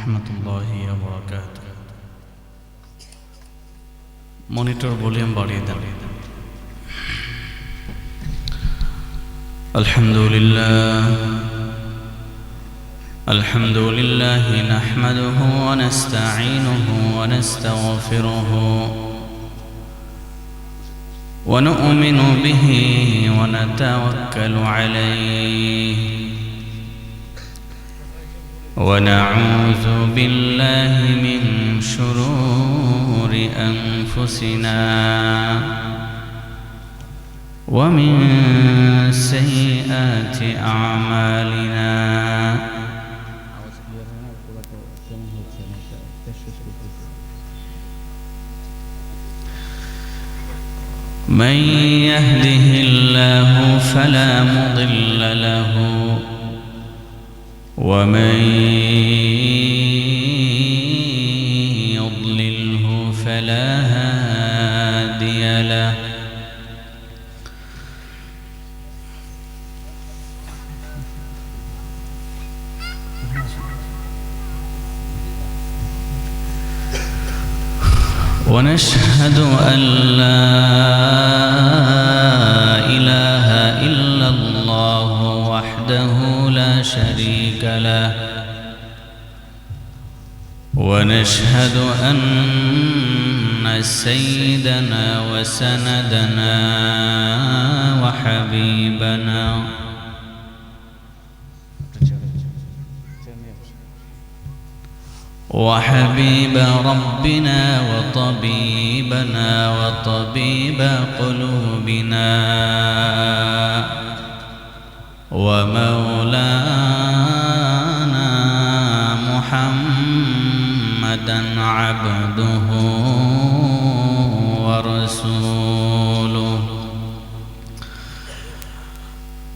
ورحمة الله وبركاته. Monitor volume বাড়িয়ে দেন। الحمد لله نحمده ونستعينه ونستغفره ونؤمن به ونتوكل عليه ونعوذ بالله من شرور أنفسنا ومن سيئات أعمالنا من يهده الله فلا مضل له ومن يضلله فلا هادي له ونشهد أن لا إله إلا الله وحده لا شريك له ونشهد أن سيدنا وسندنا وحبيبنا وحبيب ربنا وطبيبنا وطبيب قلوبنا ومولانا محمدا عبده ورسوله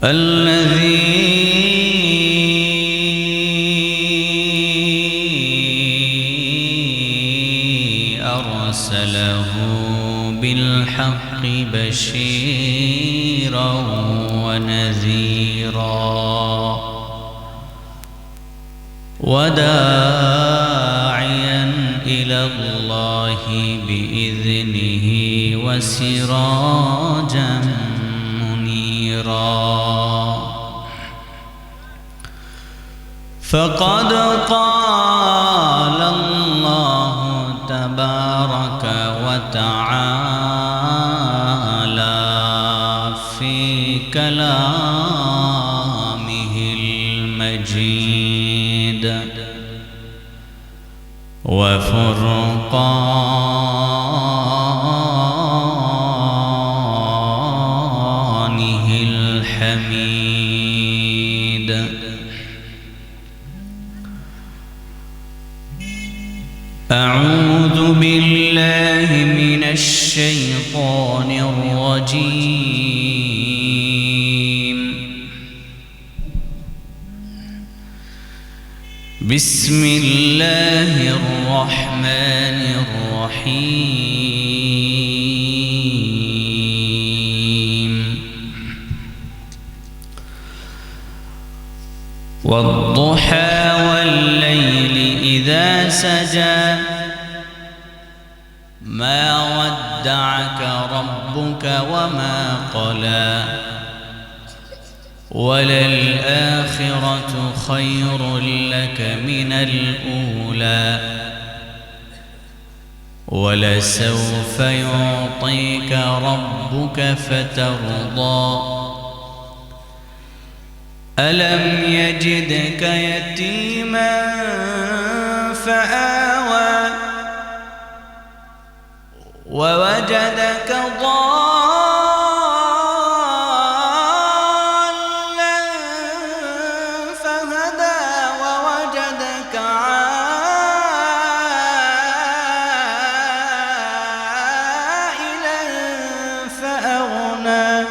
الذي أرسله بالحق بشيرا ونذيرا وداعيا إلى الله بإذنه وسراجا منيرا فقد قال الله تبارك وتعالى في كلامه المجيد وفرقانه الحميد أعوذ بالله من الشيطان الرجيم بسم الله الرحمن الرحيم والضحى والليل إذا سجى ما ودعك ربك وما قلى وللآخرة خير لك من الأولى ولسوف يعطيك ربك فترضى ألم يجدك يتيما فآوى ووجدك ضالا فهدى ووجدك عائلا فأغنى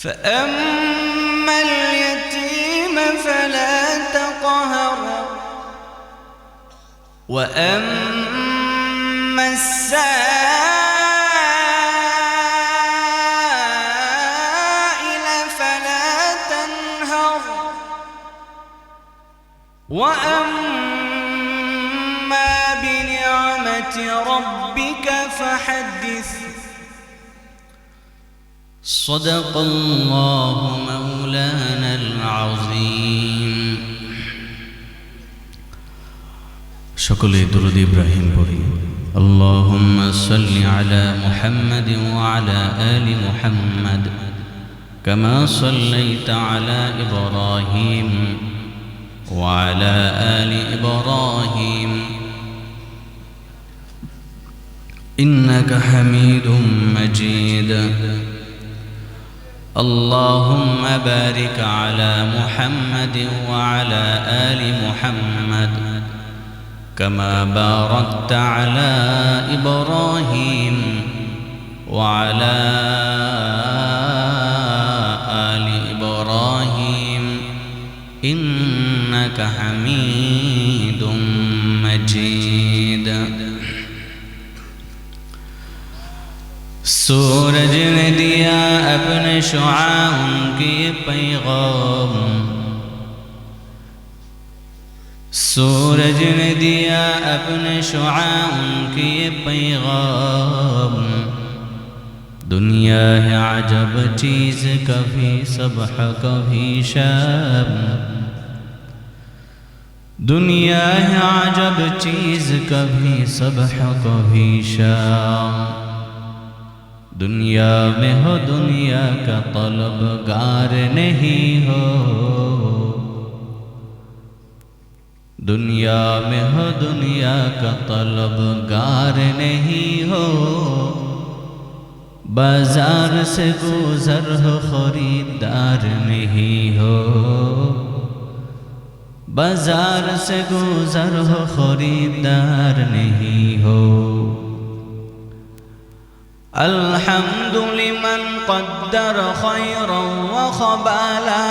فأما اليتيم فلا تقهر وأما السائل فلا تنهر وأما بنعمة ربك فحدث صدق الله مولانا العظيم সকলে দুরূদ ইব্রাহিম পড়ি اللهم صل على محمد وعلى آل محمد كما صليت على إبراهيم وعلى آل إبراهيم إنك حميد مجيد اللهم بارك على محمد وعلى آل محمد كما باركت على إبراهيم وعلى آل إبراهيم إنك حميد مجيد सूरज ने दिया अपने शुआ उनके पैगाम सूरज ने दिया अपने शुआ उनके पैगाम दुनिया है अजब चीज़ कभी सबह कभी शाम दुनिया है अजब चीज़ कभी सबह कभी शाम दुनिया में हो दुनिया का तलबगार नहीं हो दुनिया में हो दुनिया का तलबगार नहीं हो बाजार से गुजर हो खरीदार नहीं हो बाजार से गुजर हो खरीदार नहीं हो الحمد لمن قدر خيرا وخبالا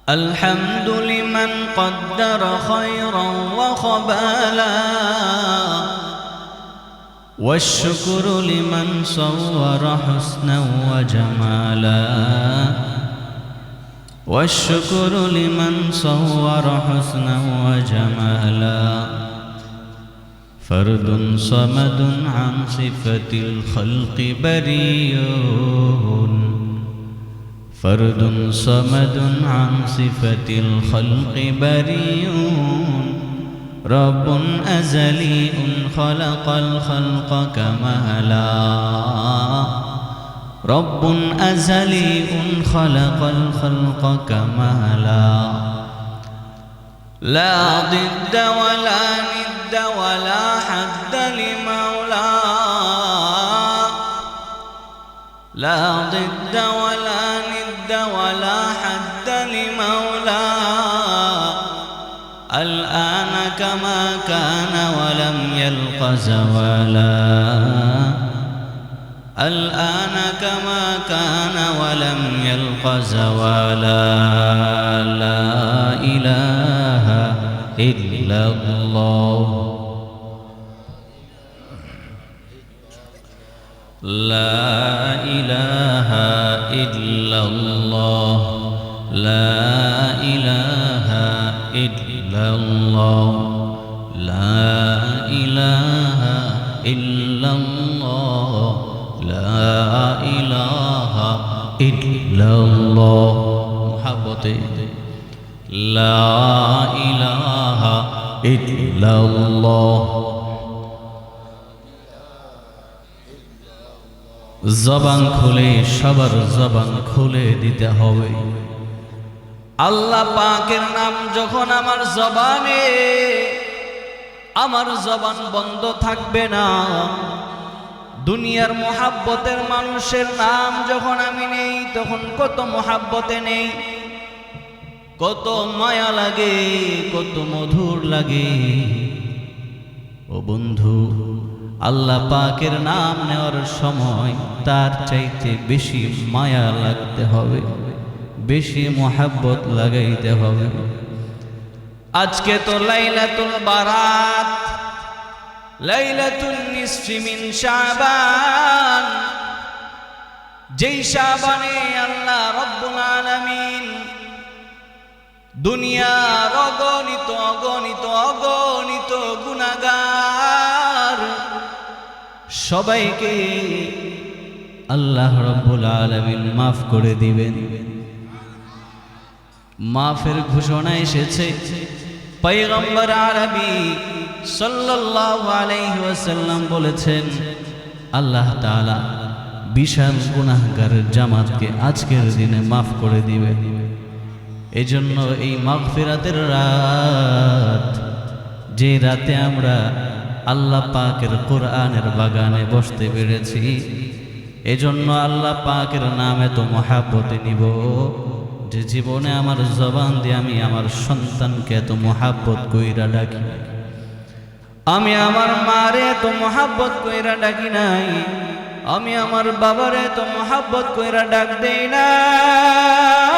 الحمد لمن قدر خيرا وخبالا والشكر لمن صور حسنا وجمالا والشكر لمن صور حسنا وجمالا فرد صمد عن صفة الخلق بريء فرد صمد عن صفة الخلق بريء رب أزلي خلق الخلق كمالا رب أزلي خلق الخلق كمالا لا ضد ولا ند ولا حد لمولى لا ضد ولا ند ولا حد لمولى الآن كما كان ولم يلق زوالا الآن كما كان ولم يلق زوالا لا إله إلا الله لا إله إلا الله لا إله إلا الله لا إله إلا الله لا إله إلا الله محبتي لا إله إلا الله জবান খুলে সবার জবান খুলে দিতে হবে আল্লাহ পাকের নাম যখন আমার জবানে আমার জবান বন্ধ থাকবে না দুনিয়ার মোহাব্বতের মানুষের নাম যখন আমি নেই তখন কত মোহাব্বতে নেই কত মায়া লাগে কত মধুর লাগে ও বন্ধু আল্লাহ পাকের নাম নেওয়ার সময় তার চাইতে বেশি মায়া লাগতে হবে বেশি মোহাব্বত লাগাইতে হবে আজকে তো লাইলাতুল বারাত লাইলাতুন নিসফি মিন শাবান যেই শাবানে আল্লাহ রাব্বুল আলামিন দুনিয়ার অগণিত অগণিত অগণিত গুনাহগার সবাইকে আল্লাহ রাব্বুল আলামিন মাফ করে দিবেন। মাফের ঘোষণা এসেছে। পয়গম্বর আরবি সাল্লাল্লাহু আলাইহি ওয়াসাল্লাম বলেছেন, আল্লাহ তাআলা বিশাল গুনাহগারের জামাতকে আজকের দিনে মাফ করে দিবেন। এজন্য এই মাগফিরাতের রাত, যে রাতে আমরা আল্লাহ পাকের কোরআনের বাগানে বসতে পেরেছি, এজন্য আল্লাহ পাকের নাম এত মহাব্বতে নিব যে জীবনে আমার জবান দিয়ে আমি আমার সন্তানকে এত মহাব্বত কইরা ডাকি। আমি আমার মারে এত মহাব্বত কইরা ডাকি নাই, আমি আমার বাবারে এত মহাব্বত কইরা ডাক দেই নাই,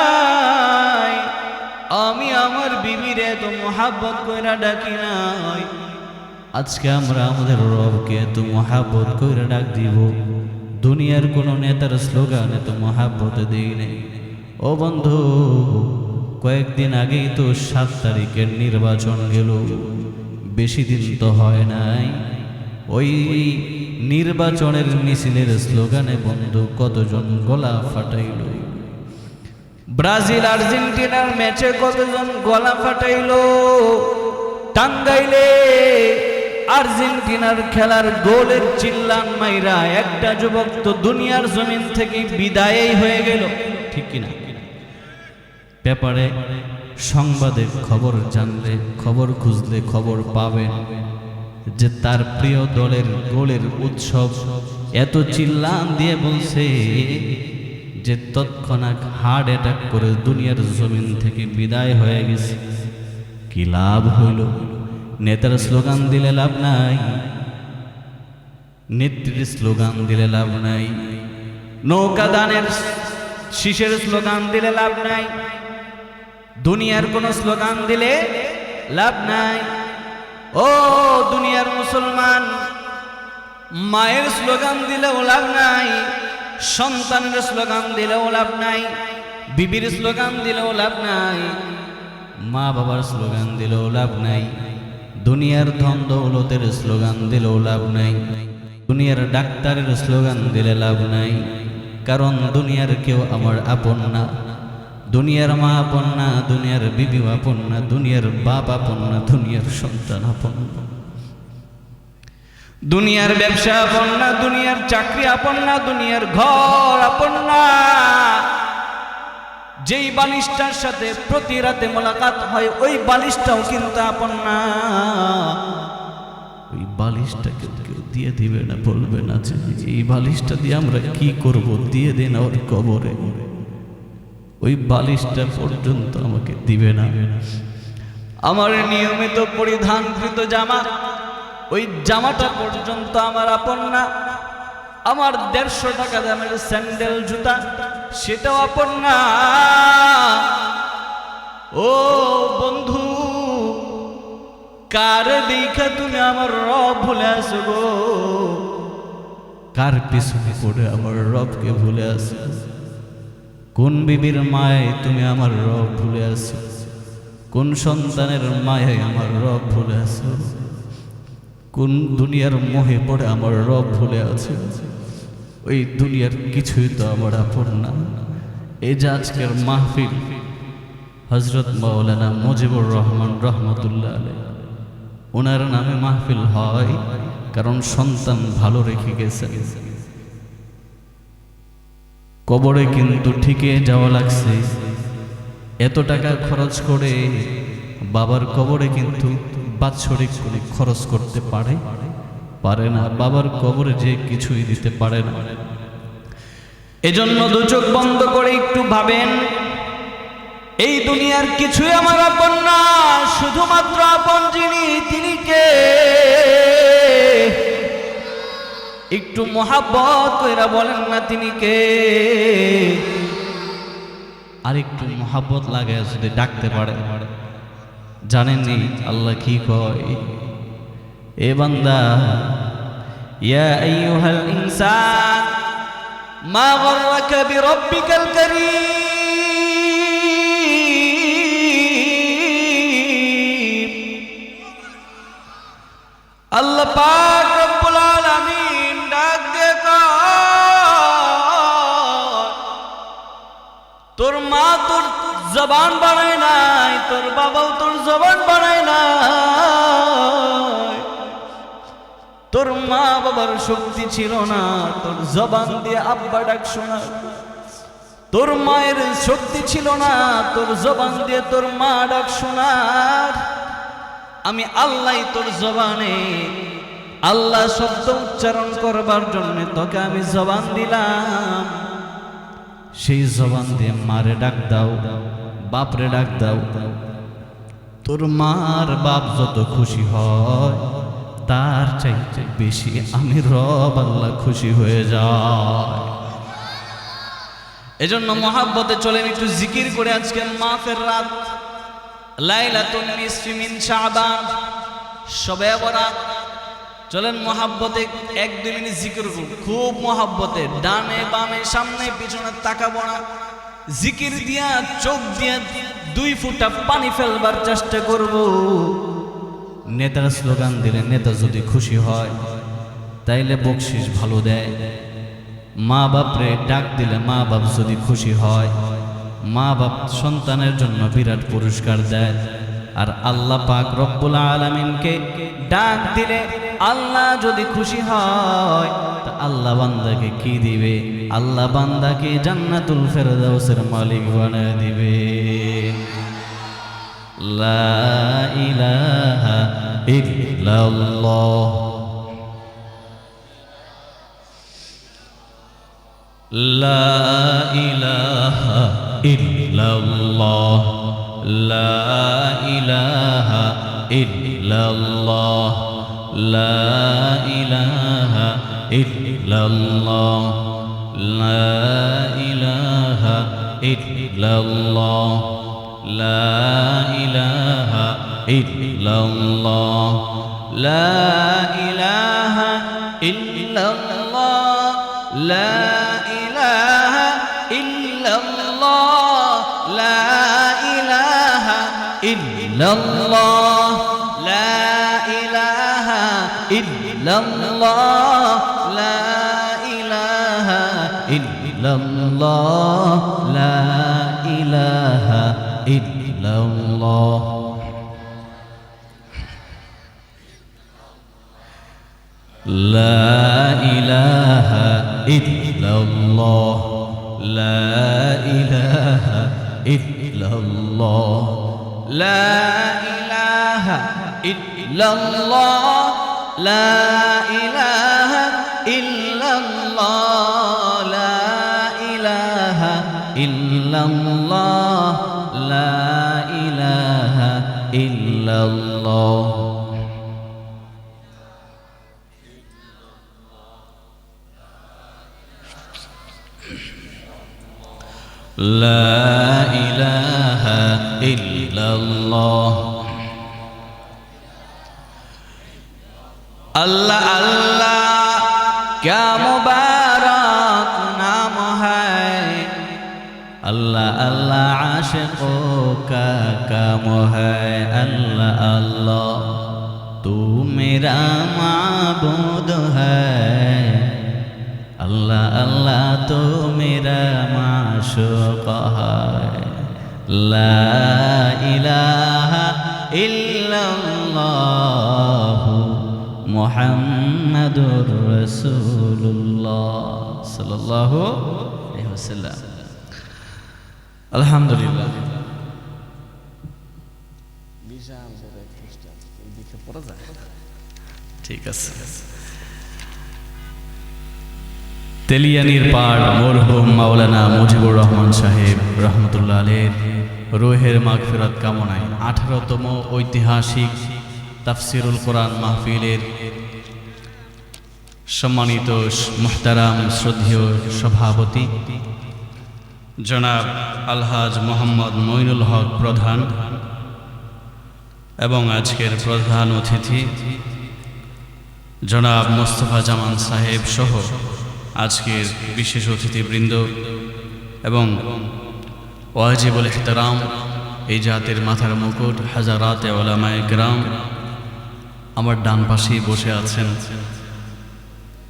আমি আমার বিবিরে এত মহাব্বত কইরা ডাকি নাই। আজকে আমরা আমাদের রবকে এত মহাব্বত কইরা ডাক দিব। দুনিয়ার কোনো নেতার স্লোগান এত মহাব্বত দেই নাই। ও বন্ধু, কয়েকদিন আগেই তো 7 তারিখের নির্বাচন গেল, বেশি দিন তো হয় নাই। ওই নির্বাচনের মিছিলের স্লোগানে বন্ধু কতজন গলা ফাটাইল। ব্রাজিল আর্জেন্টিনার ম্যাচে কতজন গলা ফাটাইল। টাঙ্গাইলে আর্জেন্টিনার খেলার গোলের চিল্লান মাইরা একটা যুবক তো দুনিয়ার জমিন থেকে বিদায়ই হয়ে গেল, ঠিক কিনা? পেপারে সংবাদে খবর জানলে, খবর খুঁজলে খবর পাবেন যে তার প্রিয় দলের গোলের উৎসব এত চিল্লান দিয়ে বলছে যে তৎক্ষণাৎ হার্ট অ্যাটাক করে দুনিয়ার জমিন থেকে বিদায় হয়ে গেছে। কি লাভ হইল? নেতার স্লোগান দিলে লাভ নাই, নেত্রীর স্লোগান দিলে লাভ নাই, নৌকা দানের শীষের স্লোগান দিলে লাভ নাই, দুনিয়ার কোন স্লোগান দিলে লাভ নাই। ও দুনিয়ার মুসলমান, মায়ের স্লোগান দিলেও লাভ নাই, সন্তানের স্লোগান দিলেও লাভ নাই, বিবির স্লোগান দিলেও লাভ নাই, মা বাবার স্লোগান দিলেও লাভ নাই, দুনিয়ার ধন দৌলতের স্লোগান দিলেও লাভ নাই, দুনিয়ার ডাক্তারের স্লোগান দিলে লাভ নাই। কারণ দুনিয়ার কেউ আমার আপন না, দুনিয়ার মা আপন না, দুনিয়ার বিবি আপন না, দুনিয়ার বাপ আপন না, দুনিয়ার সন্তান আপন না, দুনিয়ার ব্যবসা আপন না, দুনিয়ার চাকরি আপন না, দুনিয়ার ঘর আপন না। যেই বালিশটার সাথে প্রতি রাতে মোলাকাত হয় ওই বালিশটাও কিন্তু আপন না। ওই বালিশটাকে কেউ দিয়ে দিবে না, বলবে না যে এই বালিশটা দিয়ে আমরা কি করব, দিয়ে দেন ওর কবরে। ওই বালিশটা পর্যন্ত আমাকে দিবে না। আমার নিয়মিত পরিধানকৃত জামা, ওই জামাটা পর্যন্ত আমার আপন না। আমার 150 টাকা দামের স্যান্ডেল জুতা, সেটাও আপন না। ও বন্ধু, কার দেখা তুমি আমার রব ভুলে আসো গো? কার পিছনে পড়ে আমার রবকে ভুলে আসো? কোন বিবির মায়ে তুমি আমার রব ভুলে আসো? কোন সন্তানের মায়ে আমার রব ভুলে আসো? কোন দুনিয়ার মোহে পড়ে আমার রব ভুলে আছে? ওই দুনিয়ার কিছুই তো আমার আপন না। এই যে আজকের মাহফিল, হযরত মাওলানা মুজিবুর রহমান রহমতুল্লাহ আলাইহি, ওনার নামে মাহফিল হয় কারণ সন্তান ভালো রেখে গেছে। কবরে কিন্তু ঠিকই যাওয়া লাগছে। এত টাকা খরচ করে বাবার কবরে কিন্তু বাৎসরিক কোনো খরচ করতে পারে না। বাবার কবরে যে কিছুই দিতে পারে না। এজন্য দু চোখ বন্ধ করে একটু ভাবেন, এই দুনিয়ার কিছুই আমার আপন না, শুধুমাত্র আপন যিনি তিনি কে? একটু মোহাব্বত কইরা বলেন না তিনি কে? আর একটু মোহাব্বত লাগে যদি ডাকতে পারে। জানেননি আল্লাহ কি কয়? এ বান্দা, ইয়া আইয়ুহাল ইনসান মা গররাকা বিরাব্বিকাল কারীম পাক রব্বুল আলামিন ডাক দিয়ে কয়, তোর মা তোর জবান বানায় নাই, তোর বাবাও তোর জবান বানায় নাই। তোর মা বাবার শক্তি ছিল না তোর জবান দিয়ে আব্বা ডাক শোনা, তোর মায়ের শক্তি ছিল না তোর জবান দিয়ে তোর মা ডাক শোনার। আমি আল্লাহ তোর জবানে আল্লাহ শব্দ উচ্চারণ করবার জন্য তোকে আমি জবান দিলাম। সেই জবান দিয়ে মারে ডাক দাও, বাপরে ডাক দাও। তোর মার বাপ যত খুশি হয় তার চাইতে বেশি আমি রব আল্লাহ খুশি হয়ে যায়। এজন্য মহাব্বতে চলেন একটু জিকির করে। আজকে মাফের রাত, লাইলাতুন নিসফি মিন শাবান, শবে বরাত। চলেন মহাব্বতে 1-2 মিনিট জিকির করুন, খুব মহাব্বতে। ডানে বামে সামনে পিছনে তাকাবো না, জিকির দিয়া চোখ দিয়া 2 ফোঁটা পানি ফেলবার চেষ্টা করব। নেতার স্লোগান দিলে নেতা যদি খুশি হয় তাইলে বকশিস ভালো দেয়। মা বাপরে ডাক দিলে মা বাপ যদি খুশি হয়, মা বাপ সন্তানের জন্য বিরাট পুরস্কার দেয়। আর আল্লাহ পাক রব্বুল আলামিনকে ডাক দিলে আল্লাহ যদি খুশি হয় তা আল্লাহ বান্দাকে কি দিবে? আল্লাহ বান্দাকে জান্নাতুল ফেরদাউসের মালিক বানিয়ে দিবে। লা ইলাহা ইল্লাল্লাহ, লা ইলাহা ইল্লাল্লাহ, লা ইলাহা ইল্লাল্লাহ, লা ইলাহা ইল্লাল্লাহ, লা ইলাহা ইল্লাল্লাহ, লা ইলাহা ইল্লাল্লাহ, লা ইলাহা ইল্লাল্লাহ, লা ইলাহা ইল্লাল্লাহ, লা ইলাহা ইল্লাল্লাহ, লা ইলাহা ইল্লাল্লাহ, লা ইলাহা ইল্লাল্লাহ, লা ইলাহা ইল্লাল্লাহ। لا إله إلا الله، لا إله إلا الله، لا إله إلا الله، لا إله إلا الله، لا إله إلا الله، لا إله إلا الله। لا إله إلا الله। अल्लाह अल्लाह क्या मुबारक नाम है, अल्लाह अल्लाह आशिकों का काम है। अल्लाह अल्लाह तू मेरा माबूद है, अल्लाह अल्लाह तो मेरा माशूक है। ला इलाहा इल्लल्लाह मुहम्मदुर रसूलुल्लाह सल्लल्लाहु अलैहि वसल्लम। अल्हम्दुलिल्लाह। ঠিক আছে। তেলিয়ানির পাড় মরহুম মাওলানা মুজিবুর রহমান সাহেব রহমতুল্লাহ আলাইহির রূহের মাগফিরাত কামনায় 18তম ঐতিহাসিক তাফসিরুল কোরআন মাহফিলের সম্মানিত মুহতারাম শ্রদ্ধেয় সভাপতি জনাব আলহাজ মোহাম্মদ মঈনুল হক প্রধান এবং আজকের প্রধান অতিথি জনাব মোস্তফা জামান সাহেব সহ আজকের বিশেষ অতিথিবৃন্দ এবং ওয়াজিবুল ইহতারাম এই জাতির মাথার মুকুট হাজারাতে উলামায়ে কেরাম আমার ডান পাশেই বসে আছেন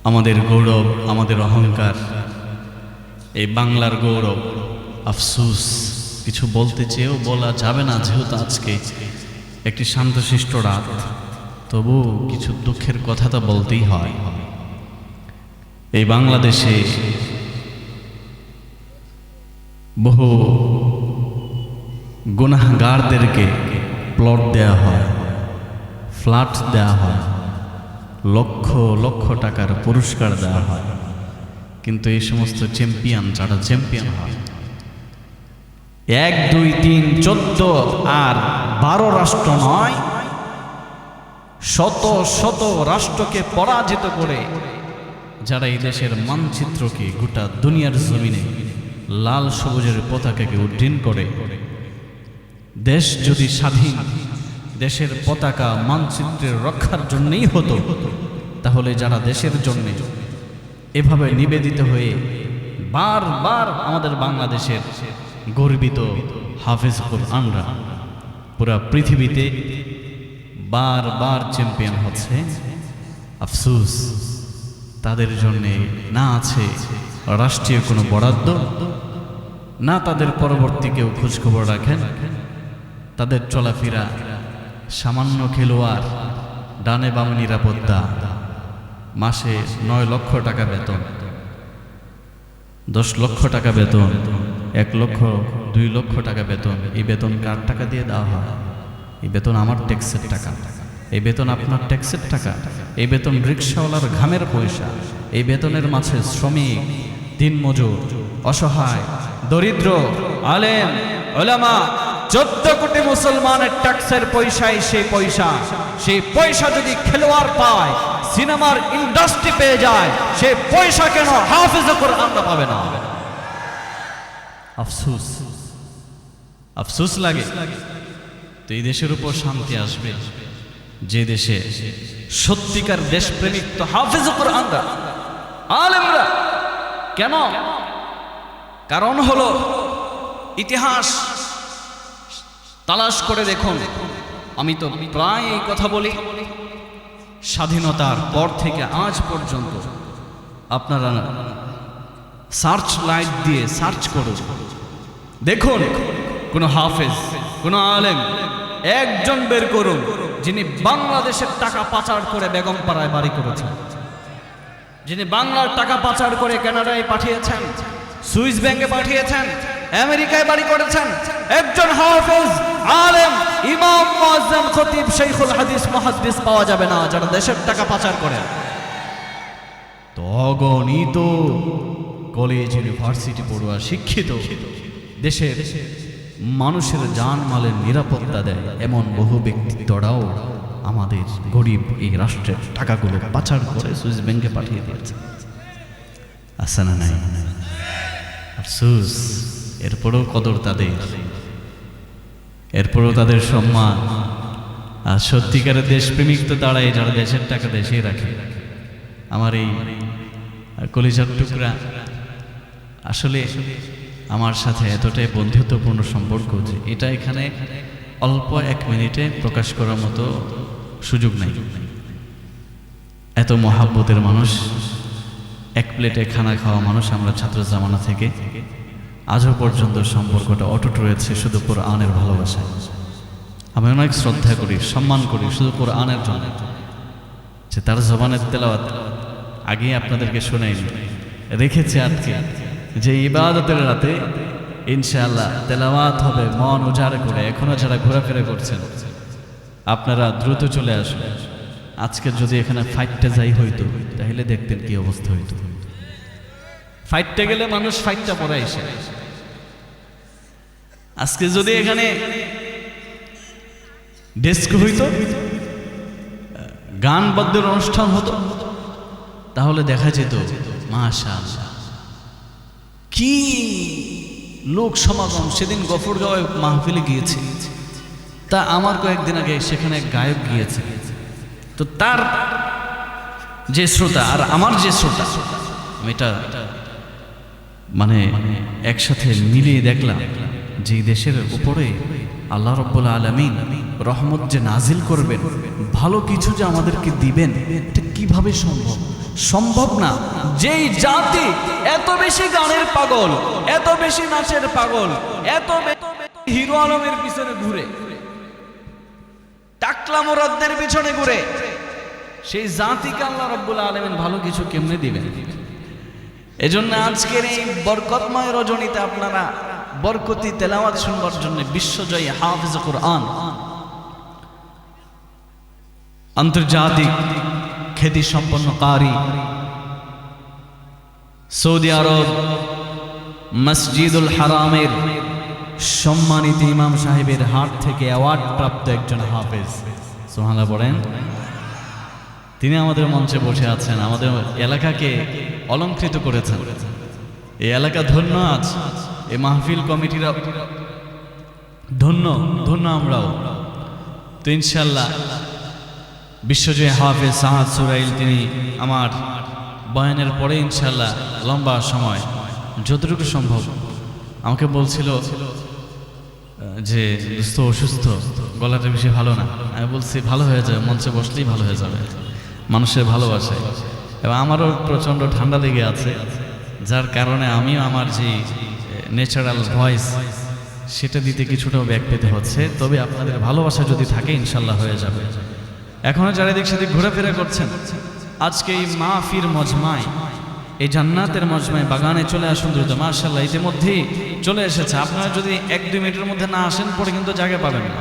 আমাদের গৌরব, আমাদের অহংকার, এই বাংলার গৌরব। আফসোস, কিছু বলতে চেয়েও বলা যাবে না, যেহেতু আজকে একটি শান্তশিষ্ট রাত, তবু কিছু দুঃখের কথা তো বলতেই হয়। এই বাংলাদেশে বহু গুনাহগারদেরকে প্লট দেয়া হয়, ফ্ল্যাট দেয়া হয়, লক্ষ লক্ষ টাকার পুরস্কার দেওয়া হয়, কিন্তু এই সমস্ত চ্যাম্পিয়ন, যারা চ্যাম্পিয়ন হয়, 1, 2, 3, 14 আর 12 রাষ্ট্র নয়, শত শত রাষ্ট্রকে পরাজিত করে যারা এই দেশের মানচিত্রকে গোটা দুনিয়ার জমিনে লাল সবুজের পতাকাকে উড্ডীন করে, দেশ যদি স্বাধীন দেশের পতাকা মানচিত্রের রক্ষার জন্যই হতো, তাহলে যারা দেশের জন্য এভাবে নিবেদিত হয়ে বারবার আমাদের বাংলাদেশের গর্বিত হাফেজ কুরআনরা পুরা পৃথিবীতে বারবার চ্যাম্পিয়ন হচ্ছে, আফসোস তাদের জন্যে না আছে রাষ্ট্রীয় কোনো বরাদ্দ, না তাদের পরবর্তী কেউ খোঁজখবর রাখেন, তাদের চলাফেরা সামান্য খেলোয়াড়, ডানে বামে নিরাপত্তা, মাসে 9 লক্ষ টাকা বেতন, 10 লক্ষ টাকা বেতন, 1 লক্ষ 2 লক্ষ টাকা বেতন। এই বেতন কার টাকা দিয়ে দেওয়া হয়? এই বেতন আমার ট্যাক্সের টাকা, এই বেতন আপনার ট্যাক্সের টাকা, এই বেতন রিক্সাওয়ালার ঘামের পয়সা, এই বেতনের মাঝে শ্রমিক, দিনমজুর, অসহায়, দরিদ্র, আলেম, ওলামা, 14 কোটি মুসলমানের ট্যাক্সের পয়সায় সেই পয়সা যদি খেলোয়াড় পায়, সিনেমার ইন্ডাস্ট্রি পেয়ে যায়, সেই পয়সা কেন হাফেজ কুরআনরা পাবে না? আফসোস, আফসোস লাগে। তো এই দেশের উপর শান্তি আসবে যে দেশে সত্যিকার দেশপ্রেমিক তো হাফেজ কুরআনরা, আলেমরা। কেন? কারণ হলো ইতিহাস তালাশ করে দেখুন। আমি তো প্রায় এই কথা বলি, স্বাধীনতার পর থেকে আজ পর্যন্ত আপনারা সার্চ লাইট দিয়ে সার্চ করুন, দেখুন কোনো হাফেজ, কোনো আলেম একজন বের করুন যিনি বাংলাদেশের টাকা পাচার করে বেগমপাড়ায় বাড়ি করেছেন, যিনি বাংলার টাকা পাচার করে কানাডায় পাঠিয়েছেন, সুইস ব্যাংকে পাঠিয়েছেন, আমেরিকায় বাড়ি করেছেন। একজন হাফেজ, আলেম, ইমাম, মুয়াজ্জিন, খতিব, শাইখুল হাদিস, মুহাদ্দিস পাওয়া যাবে না যারা দেশের টাকা পাচার করে। তো অগণিত কলেজ, ইউনিভার্সিটি পড়ুয়া, শিক্ষিত, দেশের মানুষের জানমালের নিরাপত্তা দেয় এমন বহু ব্যক্তিত্বরাও আমাদের গরিব এই রাষ্ট্রের টাকাগুলো পাচার করে সুইস ব্যাংকে পাঠিয়ে দিয়েছে। আছে না নাই? আফসোস, এরপরেও কদর তাদের, এরপরেও তাদের সম্মান। আর সত্যিকারের দেশপ্রেমিক তো তারাই যারা দেশের টাকা দেশেই রাখে। আমার এই কলিজার টুকরা আসলে আমার সাথে এতটাই বন্ধুত্বপূর্ণ সম্পর্ক যে এটা এখানে অল্প 1 মিনিটে প্রকাশ করার মতো সুযোগ নাই। এত মহাব্বতের মানুষ, 1 প্লেটে খানা খাওয়া মানুষ আমরা ছাত্র জামানা থেকে, আজও পর্যন্ত সম্পর্কটা অটুট রয়েছে শুধু কোরআনের ভালোবাসায়। আমি অনেক শ্রদ্ধা করি, সম্মান করি শুধু কোরআনের জন্য, যে তার জবানের তেলাওয়াত আগে আপনাদেরকে শোনাইনি, রেখেছে আজকে যে ইবাদতের রাতে ইনশাআল্লাহ তেলাওয়াত হবে মন উজাড় করে। এখনো যারা ঘোরাফেরা করছেন আপনারা দ্রুত চলে আসুন। আজকে যদি এখানে ফাইটটা যাই হইতো তাহলে দেখতেন কি অবস্থা হইতো। ফাইটটা গেলে মানুষ ফাইটটা পরে এসে, আজকে যদি এখানে ডেস্ক হইতো, গান বাদ্যের অনুষ্ঠান হতো, তাহলে দেখা যেত মাশাআল্লাহ কি লোক সমাগম। সেদিন গফরগাঁওয়ে মাহফিলে গিয়েছে, তা আমার কয়েকদিন আগে সেখানে গায়ক গিয়েছে, তো তার যে শ্রোতা আর আমার যে শ্রোতা, এটা মানে একসাথে মিলিয়ে দেখলাম যে দেশের উপরে আল্লাহ রাব্বুল আলামিন রহমত যে নাজিল করবেন, ভালো কিছু যে আমাদেরকে দিবেন, এটা কিভাবে সম্ভব? সম্ভব না। যেই জাতি এত বেশি গানের পাগল, এত বেশি নাচের পাগল, এত হিরো আলমের পিছনে ঘুরে, টাকলা মুরাদদের পিছনে ঘুরে, সেই জাতিকে আল্লাহ রাব্বুল আলামিন ভালো কিছু কেমনে দিবেন? এজন্য আজকের এই বরকতময় রজনীতে আপনারা বরকতি তেলাওয়াত শুনবার জন্য বিশ্বজয়ী হাফিজ কুরআন, আন্তর্জাতিক খ্যাতি সম্পন্ন কারি, সৌদি আরব মসজিদুল হারামের সম্মানিত ইমাম সাহেবের হাত থেকে অ্যাওয়ার্ড প্রাপ্ত একজন হাফেজ, সুবহানাল্লাহ পড়েন, তিনি আমাদের মঞ্চে বসে আছেন, আমাদের এলাকাকে অলংকৃত করেছেন। এই এলাকা ধন্য, আজ এই মাহফিল কমিটিরা ধন্য, ধন্য আমরাও। তো ইনশাল্লাহ বিশ্বজয়ী হাফেজ সাহাদ সুরাইল তিনি আমার বয়ানের পরে ইনশাল্লাহ লম্বা সময় যতটুকু সম্ভব আমাকে বলছিল যে দোস্ত অসুস্থ, গলাটা বেশি ভালো না। আমি বলছি ভালো হয়ে যাবে, মঞ্চে বসলেই ভালো হয়ে যাবে, মানুষের ভালোবাসায়। এবং আমারও প্রচণ্ড ঠান্ডা লেগে আছে, যার কারণে আমিও আমার যে ন্যাচারাল ভয়েস সেটা দিতে কিছুটাও ব্যাক পেতে হচ্ছে। তবে আপনাদের ভালোবাসা যদি থাকে ইনশাল্লাহ হয়ে যাবে। এখনও যারা দিক সেদিক ঘোরাফেরা করছেন, আজকে এই মাহফিল মজমায়, এই জান্নাতের মজমায় বাগানে চলে আসুন দ্রুত। মাশাআল্লাহ ইতিমধ্যেই চলে এসেছে। আপনারা যদি 1-2 মিনিটের মধ্যে না আসেন পরে কিন্তু জায়গা পাবেন না,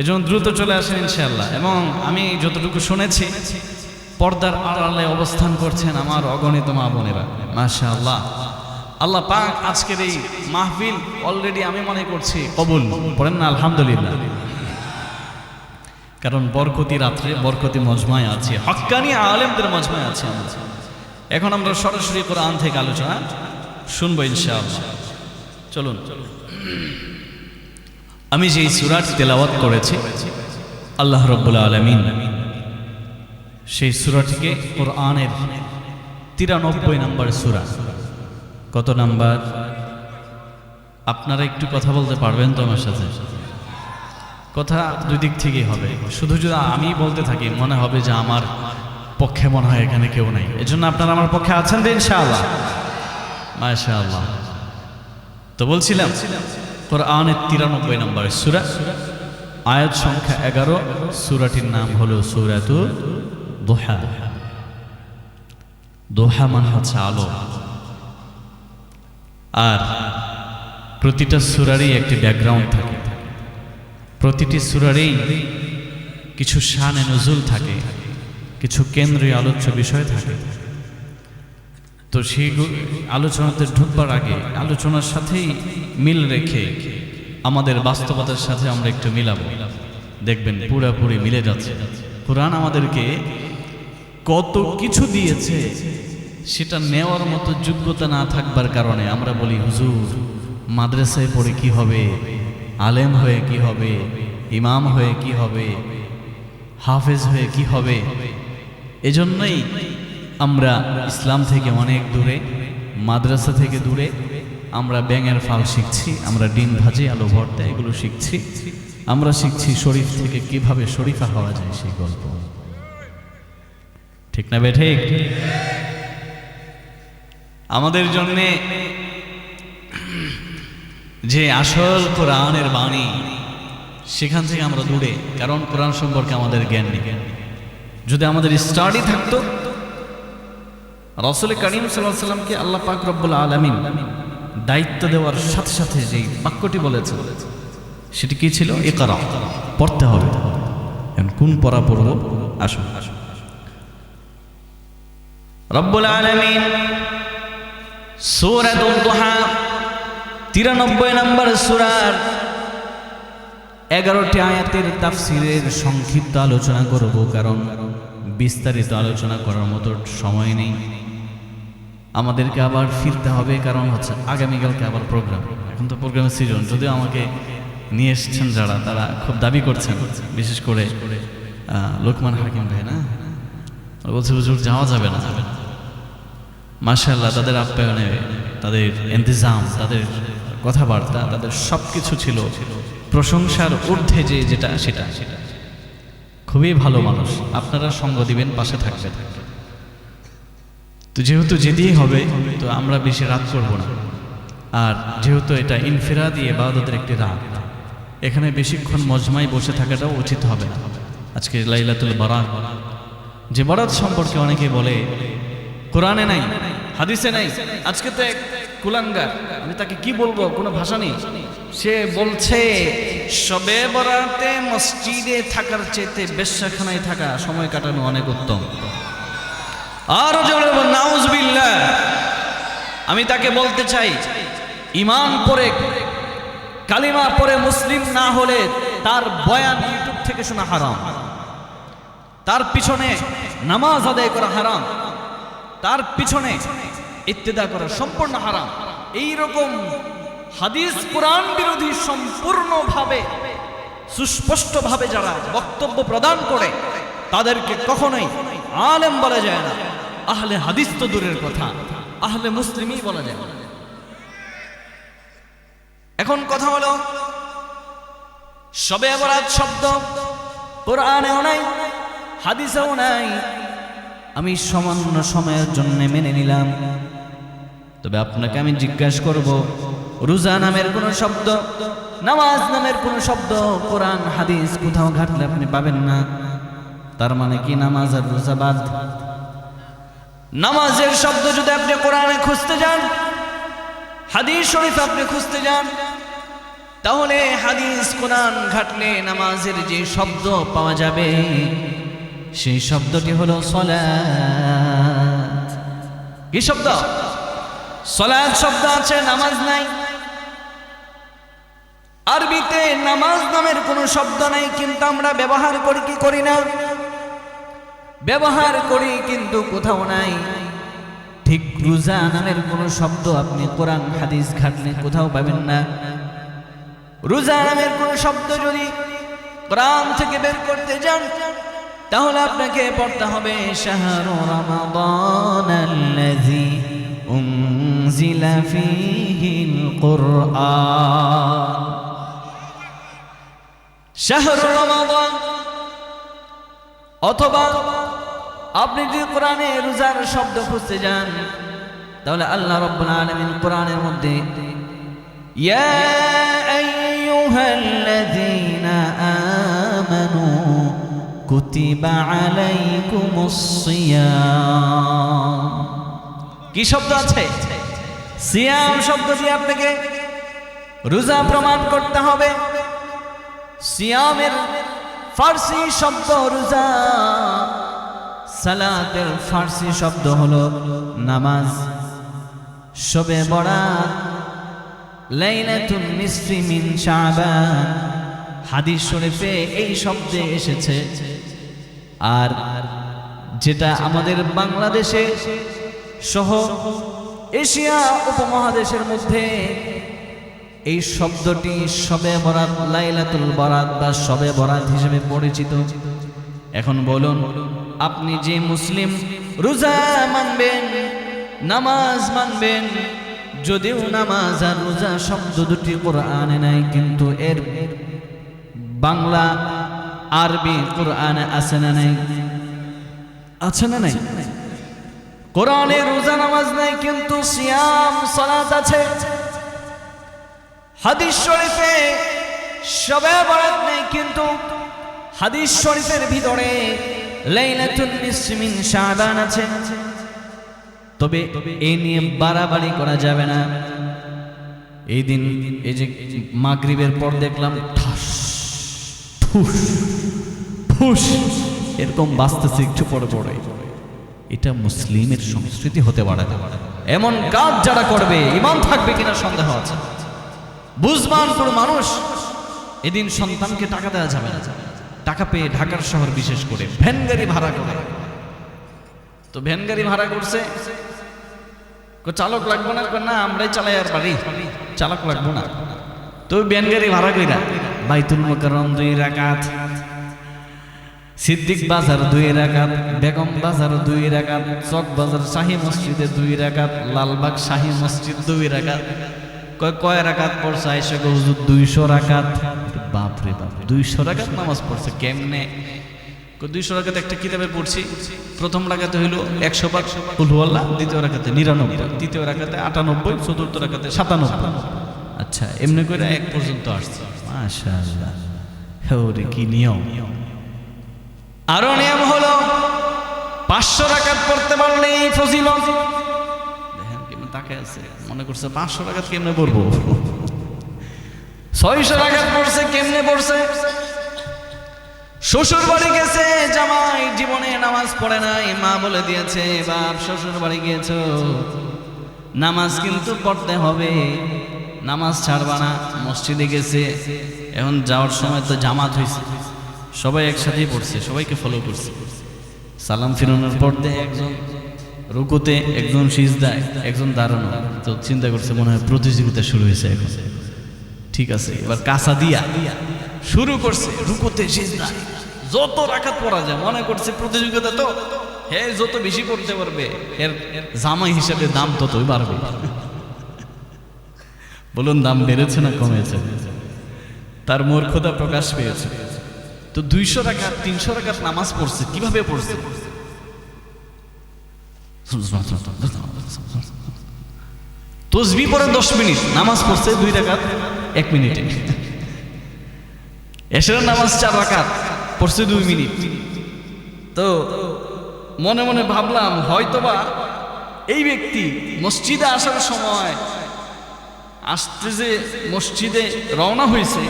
এজন্য দ্রুত চলে আসেন ইনশাআল্লাহ। এবং আমি যতটুকু শুনেছি পর্দার আড়ালে অবস্থান করছেন আমার অগণিত মা বোনেরা, মাশাআল্লাহ। আল্লাহ পাক আজকের এই মাহফিল অলরেডি আমি মনে করছি কবুল, পড়েন না আলহামদুলিল্লাহ। কারণ বরকতি রাত্রে বরকতি মজমায় আছে, হক্কানি আলেমদের মজমায় আছে আমরা। এখন আমরা সরাসরি কোরআন থেকে আলোচনা শুনবো ইনশাআল্লাহ। চলুন, আমি যে সূরাটি তেলাওয়াত করেছি আল্লাহ রাব্বুল আলামিন সেই সূরাটিকে কোরআনের 93 নম্বর সূরা। কত নাম্বার? আপনারা একটু কথা বলতে পারবেন তো আমার সাথে? কথা দুই দিক থেকেই হবে। শুধু যদি আমি বলতে থাকি মনে হবে যে আমার পক্ষে মনে হয় এখানে কেউ নাই। এজন্য আপনারা আমার পক্ষে আছেন তো ইনশাআল্লাহ? মাশাআল্লাহ। তো বলছিলাম কোরআনের 93 নম্বর সূরা, আয়াত সংখ্যা 11। সূরাটির নাম হলো সূরাতুদ দুহা। দুহা মানে হচ্ছে আলো। আর প্রতিটা সূরারই একটি ব্যাকগ্রাউন্ড থাকে, প্রতিটি সূরারই কিছু শানে নুজুল থাকে, কিছু কেন্দ্রীয় আলোচ্য বিষয় থাকে। তো সেই আলোচনাতে ঢুকবার আগে আলোচনার সাথেই মিল রেখে আমাদের বাস্তবতার সাথে আমরা একটু মিলাবো, দেখবেন পুরোপুরি মিলে যাচ্ছে। কোরআন আমাদেরকে কত কিছু দিয়েছে, সেটা নেওয়ার মতো যোগ্যতা না থাকবার কারণে আমরা বলি হুজুর মাদ্রাসায় পড়ে কি হবে, আলেম হয়ে কি হবে, ইমাম হয়ে কি হবে, হাফেজ হয়ে কি হবে। এজন্যই আমরা ইসলাম থেকে অনেক দূরে, মাদ্রাসা থেকে দূরে, আমরা ব্যাঙের ফাল শিখছি, আমরা ডিম ভাজি আলু ভর্তা এগুলো শিখছি। আমরা শিখছি শরীফ থেকে কিভাবে শরীফা হওয়া যায় সেই গল্প, ঠিক না ঠিক? আমাদের জন্যে যে আসল কোরআনের বাণী সেখান থেকে আমরা দূরে, কারণ কোরআন সম্পর্কে আমাদের জ্ঞান নেই। যদি আমাদের স্টাডি থাকতো, রাসূল করিম সাল্লাল্লাহু আলাইহি ওয়াসাল্লামকে আল্লাহ পাক রব্বুল আলামিন দায়িত্ব দেওয়ার সাথে সাথে যেই বাক্যটি বলেছেন সেটি কি ছিল? ইকরা, পড়তে হবে। এখন কোন পড়া পড়ব? আসুন। রব্বুল আলামিন সূরাতুদ দুহা 93 নম্বর সূরার 11টি আয়াতের তাফসীরের সংক্ষিপ্ত আলোচনা করব, কারণ বিস্তারিত আলোচনা করার মতো সময় নেই। আমাদেরকে আবার ফিরতে হবে, কারণ হচ্ছে আগামীকালকে আবার প্রোগ্রাম। এখন তো প্রোগ্রামের সিজন, যদিও আমাকে নিয়ে এসছেন যারা, তারা খুব দাবি করছেন, বিশেষ করে লোকমান হাকিম ভাই, না বলছে হুজুর যাওয়া যাবে না। মাশাআল্লাহ, তাদের আপ্যায়নে, তাদের ইন্তজাম, তাদের কথাবার্তা, তাদের সব কিছু ছিল প্রশংসার ঊর্ধ্বে যেটা সেটা খুবই ভালো মানুষ। আপনারা সঙ্গ দিবেন, পাশে থাকবেন। তো যেহেতু যেতেই হবে, তো আমরা বেশি রাত করব না। আর যেহেতু এটা ইনফিরাদি ইবাদতের একটি রাত, এখানে বেশিক্ষণ মজমায় বসে থাকাটাও উচিত হবে না। আজকে লাইলাতুল বারাত, যে বারাত সম্পর্কে অনেকে বলে কোরআনে নাই, হাদিসে নাই। আজকে তো এক কুলাঙ্গার, আমি তাকে কি বলবো, কোনো ভাষা নেই। সে বলছে শবে বরাতে মসজিদে থাকার চেয়ে বেশ্যাখানায় থাকা সময় কাটানো অনেক উত্তম। আর নাউজুবিল্লাহ। আমি তাকে বলতে চাই, ইমান পড়ে কালিমা পড়ে মুসলিম না হলে তার বয়ান ইউটিউব থেকে শোনা হারাম, তার পিছনে নামাজ আদায় করা হারাম, তার পিছনে ইত্তেদা করা সম্পূর্ণ হারাম। এই রকম হাদিস কোরআন বিরোধী সম্পূর্ণভাবে সুস্পষ্টভাবে যারা বক্তব্য প্রদান করে তাদেরকে কখনোই আলেম বলা যায় না। আহলে হাদিস তো দূরের কথা, আহলে মুসলিমই বলা যায় না। এখন কথা হলো, শবে বরাত শব্দ কোরআনেও নাই, হাদিসেও নাই। আমি সামান্য সময়ের জন্য মেনে নিলাম। তবে আপনাকে আমি জিজ্ঞাসা করব, রোজা নামের কোন শব্দ, নামাজ নামের কোন শব্দ কোরআন হাদিস কোথাও ঘাটলে আপনি পাবেন না। তার মানে কি নামাজ আর রোজা বাদ? নামাজের শব্দ যদি আপনি কোরআনে খুঁজতে যান, হাদিস শরীফ আপনি খুঁজতে যান, তাহলে হাদিস কোরআন ঘাটলে নামাজের যে শব্দ পাওয়া যাবে সেই শব্দটি হলো সালাত। কি শব্দ? সালাত শব্দ আছে, নামাজ নাই। আরবিতে নামাজ নামের কোনো শব্দ নাই, কিন্তু আমরা ব্যবহার করি কি করি না? ব্যবহার করি, কিন্তু কোথাও নাই। ঠিক রোজা নামের কোনো শব্দ আপনি কোরআন হাদিস ঘাটলে কোথাও পাবেন না। রোজা নামের কোনো শব্দ যদি কোরআন থেকে বের করতে যান, তাহলে আপনাকে পড়তে হবে শাহরু রমাদানাল্লাযী উনজিলা ফীহিল কুরআন। শাহরু রমাদান। অথবা আপনি যদি কোরআনে রোজার শব্দ খুঁজতে যান, তাহলে আল্লাহ রাব্বুল আলামিন কোরআনের মধ্যে ইয়া আইয়ুহাল্লাযীনা আমানু কুতিবা আলাইকুমুস সিয়াম। কি শব্দ আছে? সিয়াম শব্দ দিয়ে আপনাকে রোজা প্রমাণ করতে হবে। সিয়ামের ফার্সি শব্দ রোজা, সালাতের ফার্সি শব্দ হলো নামাজ। শবে বরাত, লাইলাতুন নিসফি মিন শাবান, হাদিস শরীফে এই শব্দে এসেছে। আর যেটা আমাদের বাংলাদেশে সহ এশিয়া উপমহাদেশের মধ্যে এই শব্দটি শবে বরাত, লাইলাতুল বরাত বা শবে বরাত হিসেবে পরিচিত। এখন বলুন, আপনি যে মুসলিম রোজা মানবেন, নামাজ মানবেন, যদিও নামাজ আর রোজা শব্দ দুটি কোরআনে নাই, কিন্তু এর বাংলা আরবি কোরআনে আছে না নাই? আছে না নাই? কোরআনে রোজা নামাজ নাই, কিন্তু সিয়াম সালাত আছে। হাদিস শরীফে শবে বরাত নেই, কিন্তু হাদিস শরীফের ভিতরে লাইলাতুন নিসফি মিন শাবান আছে। তবে এই নিয়ে বাড়াবাড়ি করা যাবে না। এই দিন এই যে মাগরিবের পর দেখলাম ঠাস ঠুস ফুস এরকম বাজতেছে একটু পরে পরে, এটা মুসলিমের সংস্কৃতি হতে পারে না। এমন কাজ যারা করবে ঈমান থাকবে কিনা সন্দেহ আছে। বুঝবানপুর মানুষ, এদিন সন্তানকে টাকা দেওয়া যাবে না। টাকা পেয়ে ঢাকার শহর বিশেষ করে ভ্যান গাড়ি ভাড়া করে, তো ভ্যান গাড়ি ভাড়া করছে, চালক লাগবে না, না আমরাই চালাই আর বাড়ি, চালক লাগবো না। তো ভ্যান গাড়ি ভাড়া কইরা বাইতুল মুকাররম 2 রাকাত, সিদ্দিক বাজার 2 রাকাত, বেগম বাজার 2 রাকাত, চক বাজার শাহী মসজিদে 2 রাকাত, লালবাগ শাহী মসজিদ 2 রাকাত। কয় রাকাত পড়ছে? আয়েশা হুজুর 200 রাকাত। বাপ রে বাপ, 200 রাকাত নামাজ পড়ছে কেমনে? 200 রাকাত একটা কিতাবে পড়ছি, প্রথম রাকাতে হইল 100 বার কুল হুয়াল্লাহ, দ্বিতীয় রাকাতে 99, তৃতীয় রাকাতে 98, চতুর্থ রাকাতে 97। আচ্ছা, এমনি করে 1 পর্যন্ত আসছে। মাশাআল্লাহ, ওরে কি নিয়ম! আরো নিয়ম হলো 500 রাকাত পড়তে পারলেই ফজিলত। দেখেন কেমন তাকায় আছে, মনে করছে 500 রাকাত কেমনে পড়বো। 600 রাকাত পড়ছে, কেমনে পড়ছে? শ্বশুর বাড়ি গেছে, জামাই জীবনে নামাজ পড়ে নাই, মা বলে দিয়েছে বাপ শ্বশুর বাড়ি গিয়েছো, নামাজ কিন্তু পড়তে হবে, নামাজ ছাড়বা না। মসজিদে গেছে, এখন যাওয়ার সময় তো জামাত হয়েছে, সবাই একসাথেই পড়ছে, সবাইকে ফলো করছে। সালাম ফিরানোর পর দিয়ে একজন রুকুতে, একজন সিজদায়, একজন দাঁড়ানো। তো চিন্তা করছে মনে হয় প্রতিযোগিতা শুরু হয়েছে এখন। ঠিক আছে, এবার কাঁচা দিয়া শুরু করছে, রুকুতে সিজদায় যত রাকাত পড়া যায়, মনে করছে প্রতিযোগিতা তো, হে যত বেশি পড়তে পারবে এর জামাই হিসাবে দাম ততই বাড়বে। বলুন, দাম বেড়েছে না কমেছে? তার মূর্খতা প্রকাশ পেয়েছে। তো 200 রাকাত 300 রাকাত নামাজ পড়ছে, কিভাবে পড়ছে? তসবিহ পড়ে 10 মিনিট, নামাজ পড়ছে 2 রাকাত 1 মিনিটে। এশারের নামাজ 4 রাকাত, পড়ছে 2 মিনিট। তো মনে মনে ভাবলাম হয়তোবা এই ব্যক্তি মসজিদে আসার সময়, আসতে যে মসজিদে রওনা হয়েছে,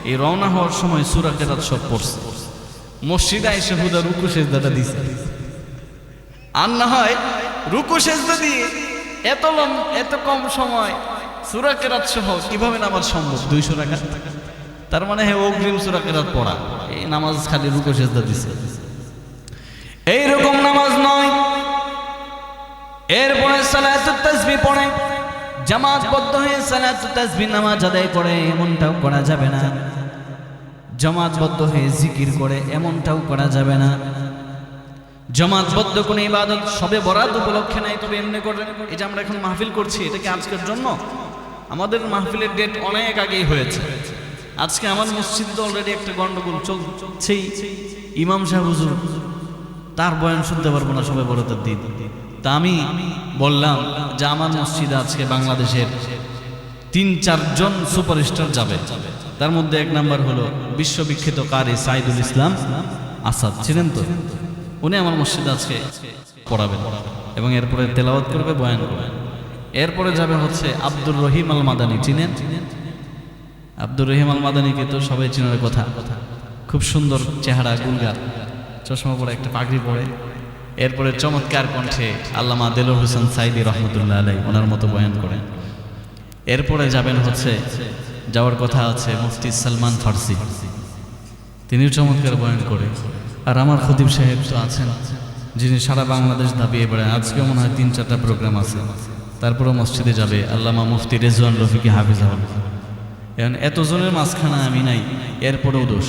এই রওনা হওয়ার সময় সূরা কেরাত সব পড়ছে, মসজিদে এসে হুদা রুকু সেজদাটা দিছে। আর না হয় রুকু সেজদা দিয়ে এত কম সময় সূরা কেরাত সহ কিভাবে নামাজ সম্ভব? 200 রাকাত, তার মানে হে অগ্রিম সূরা কেরাত পড়া, এই নামাজ খালি রুকু সেজদা দিছে। এইরকম নামাজ নয়। এরপরে সালাতুত তাসবিহ পড়ে, জামাতবদ্ধ হয়ে সালাতুত তাসবিহ নামাজ আদায় করে, এমনটাও করা যাবে না। জামাতবদ্ধ হয়ে জিকির করে, এমনটাও করা যাবে না। জামাতবদ্ধ কোন ইবাদত সবে বরাত উপলক্ষে নাই, তবে এমনি করেন। এই যে আমরা এখন মাহফিল করছি, এটা কি আজকের জন্য? আমাদের মাহফিলের ডেট অনেক আগেই হয়েছে। আজকে আমার মসজিদে তো অলরেডি একটা গন্ডগোল চলছেই। ইমাম সাহেব হুজুর তার বয়ান শুনতে পারবো না সবে বরাতের দিন। তা আমি বললাম যে আমার মসজিদে আজকে বাংলাদেশের 3-4 জন সুপারস্টার যাবে। তার মধ্যে 1 নাম্বার হলো বিশ্ববিখ্যাত কারি সাইদুল ইসলাম আসাদ, ছিলেন তো? উনি আমার মসজিদে আজকে পড়াবেন এবং এরপরে তেলাওয়াত করবে, বয়ান করবে। এরপরে যাবে হচ্ছে আব্দুর রহিম আল মাদানী, চিনেন? আব্দুর রহিম আল মাদানীকে তো সবাই চিনার কথা, খুব সুন্দর চেহারা, গুলগার, চশমা পরে, একটা পাগড়ি পরে। এরপরে চমৎকার কণ্ঠে আল্লামা দেলোয়ার হোসেন সাইদি রহমতুল্লাহ আলাই, ওনার মতো বয়ান করেন। এরপরে যাবেন হচ্ছে, যাওয়ার কথা আছে মুফতি সালমান ফার্সি, তিনিও চমৎকার বয়ান করে। আর আমার খতিব সাহেব তো আছেন, যিনি সারা বাংলাদেশ দাবিয়ে বেড়ান। আজকে মনে হয় 3-4টা প্রোগ্রাম আছে। তারপরেও মসজিদে যাবে আল্লামা মুফতি রেজওয়ান রফিকি হাফিজাহুল্লাহ। এখন এতজনের মাঝখানে আমি নাই, এরপরেও দোষ।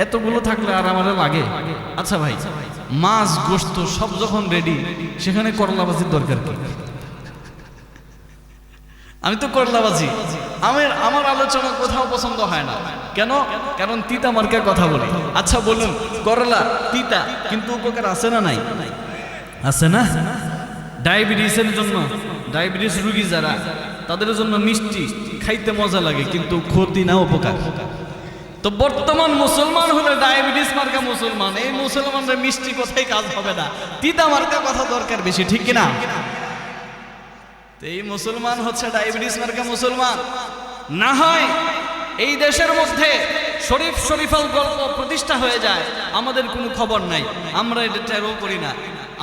এতগুলো থাকলে আর আমারও লাগে। আচ্ছা ভাই, মাছ গোশত সব যখন রেডি, সেখানে করলাবাজির দরকার কি? আমি তো করলাবাজি, আমার আলোচনা কোথাও পছন্দ হয় না। কেন? কারণ তিতা মার্কা কথা বলি। আচ্ছা বলুন, করলা তিতা, কিন্তু উপকার আছে না নাই? আছে না? ডায়াবেটিসের জন্য, ডায়াবেটিস রোগী যারা, তাদের জন্য মিষ্টি খাইতে মজা লাগে, কিন্তু ক্ষতি না উপকার। তো বর্তমান মুসলমান হলে ডায়াবেটিস মার্কা মুসলমান, এই মুসলমানরা মিষ্টি কোথায় কাজ হবে না, তিতা মার্কা কথা দরকার বেশি, ঠিক কিনা? এই মুসলমান হচ্ছে ডায়াবেটিস মার্কা মুসলমান। না হয় এই দেশের মধ্যে শরীফ শরীফাল গল্প প্রতিষ্ঠা হয়ে যায়, আমাদের কোনো খবর নাই, আমরা এটা টেরও করি না,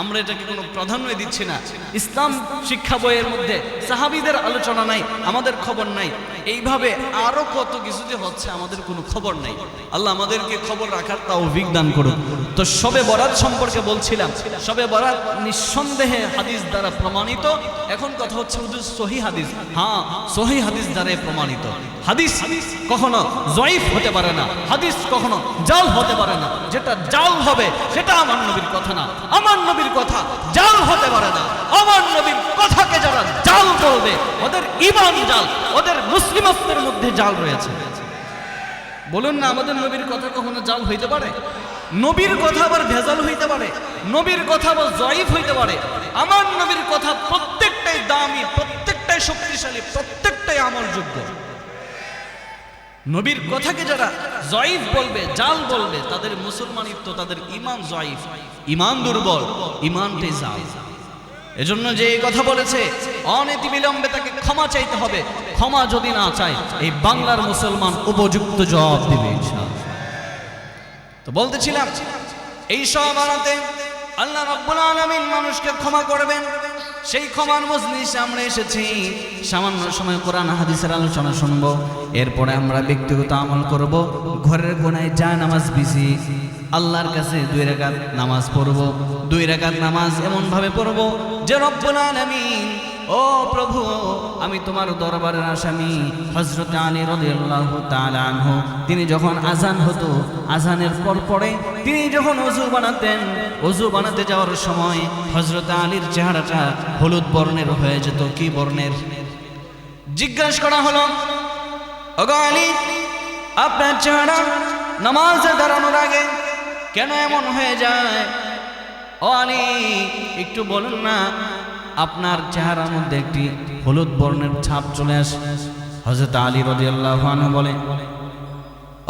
আমরা এটাকে কোনো প্রাধান্য দিচ্ছি না। ইসলাম শিক্ষা বইয়ের মধ্যে সাহাবীদের আলোচনা নাই, আমাদের খবর নাই। এইভাবে আরো কত কিছু যে হচ্ছে, আমাদের কোনো খবর নাই। আল্লাহ আমাদেরকে খবর রাখার তৌফিক দান করুন। তো শবে বরাত সম্পর্কে বলছিলাম, শবে বরাত নিঃসন্দেহে হাদিস দ্বারা প্রমাণিত। এখন কথা হচ্ছে হুজুর সহিহ হাদিস। হ্যাঁ, সহিহ হাদিস দ্বারা প্রমাণিত। হাদিস কখনো জয়ীফ হতে পারে না, হাদিস কখনো জাল হতে পারে না। যেটা জাল হবে সেটা আমার নবীর কথা না, আমার নবীর কথা জাল হতে পারে না। আমার নবীর কথাকে যারা জাল বলবে, ওদের ঈমান জাল, ওদের মুসলিমত্বের মধ্যে জাল রয়েছে। বলুন না, আমাদের নবীর কথা কখনো জাল হইতে পারে? নবীর কথা আবার ভেজাল হইতে পারে, নবীর কথা আবার জয়ীফ হইতে পারে। আমার নবীর কথা প্রত্যেকটাই দামি, প্রত্যেকটাই শক্তিশালী, প্রত্যেকটাই আমলযোগ্য। নবীর কথাকে যারা জয়ীফ বলবে, জাল বলবে, তাদের মুসলমানিত্ব, তাদের ইমান জয়ীফ, ইমান দুর্বল, ইমানটাই জাল। এজন্য যে এই কথা বলেছে অনতি বিলম্বে তাকে ক্ষমা চাইতে হবে। ক্ষমা যদি না চায় এই বাংলার মুসলমান উপযুক্ত জবাব দিবে ইনশাআল্লাহ। তো বলতেছিলাম এই সব আনাতে আল্লাহ রাব্বুল আলামিন মানুষকে ক্ষমা করবেন। সেই ক্ষমার মজলিসে আমরা এসেছি, সামান্য সময় কোরআন হাদিসের আলোচনা শুনবো, এরপরে আমরা ব্যক্তিগত আমল করব। ঘরের কোনায় যায় নামাজ বিছি, আল্লাহর কাছে 2 রাকাত নামাজ পড়ব। 2 রাকাত নামাজ এমন ভাবে পড়ব যে রব্বুল আলামিন, ও প্রভু, আমি তোমার দরবারের আসামি। হযরত আলী রাদিয়াল্লাহু তাআলা আনহু, তিনি যখন আজান হতো, আজানের পরে তিনি যখন ওযু বানাতেন, ওযু বানাতে যাওয়ার সময় হযরত আলীর চেহারাটা হলুদ বর্ণের হয়ে যেত। কি বর্ণের? জিজ্ঞাসা করা হলো, ওগো আলী, আপনার চেহারা নামাজে দাঁড়ানোর আগে কেন এমন হয়ে যায়? ও আলী, একটু বলুন না, আপনার চেহারার মধ্যে একটি হলুদ বর্ণের ছাপ চলে আসে। হযরত আলী রাদিয়াল্লাহু আনহু বলে,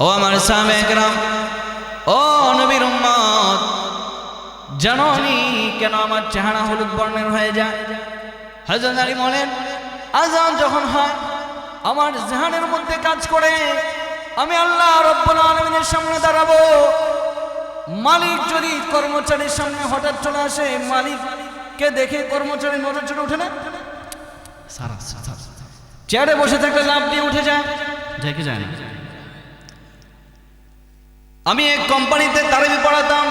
ও আমার সাহাবায়ে কেরাম, ও নবীর উম্মত, জানোনি কেন আমার চেহারা হলুদ বর্ণের হয়ে যায়? হযরত আলী বলেন, আযান যখন হয় আমার জাহানের মধ্যে কাজ করে, আমি আল্লাহ রাব্বুল আলামিনের সামনে দাঁড়াবো। মালিক যদি কর্মচারীর সামনে হঠাৎ চলে আসে, মালিককে দেখে কর্মচারী নজর চড়ে ওঠে না? চেয়ারে বসে থাকলে লাভ দিয়ে উঠে যায়, যায় কি যায় না? আমি এক কোম্পানিতে তারিফ পড়াতাম,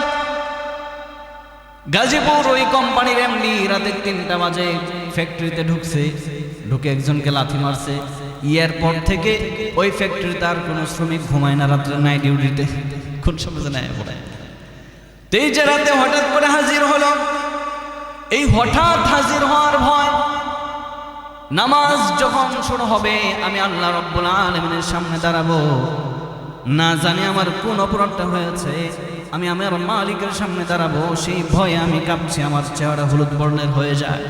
গাজীপুর। ওই কোম্পানির এমডি রাতে 3টা বাজে ফ্যাক্টরিতে ঢুকে একজনকে লাথি মারছে। পর থেকে ওই ফ্যাক্টরিতে আর কোনো শ্রমিক ঘুমায় না রাত্রে নাইট ডিউটিতে। কোন সময় নেয় পড়ে? এই যে রাতে হঠাৎ করে হাজির হলো, এই হঠাৎ হাজির হওয়ার ভয়, নামাজ যখন শুরু হবে আমি আল্লাহ রাব্বুল আলামিনের সামনে দাঁড়াবো, না জানি আমার কোন অপরাধটা হয়েছে, আমি আমার মালিকের সামনে দাঁড়াবো, সেই ভয়ে আমি কাঁপছি, আমার চেহারা হলুদ বর্ণের হয়ে যায়।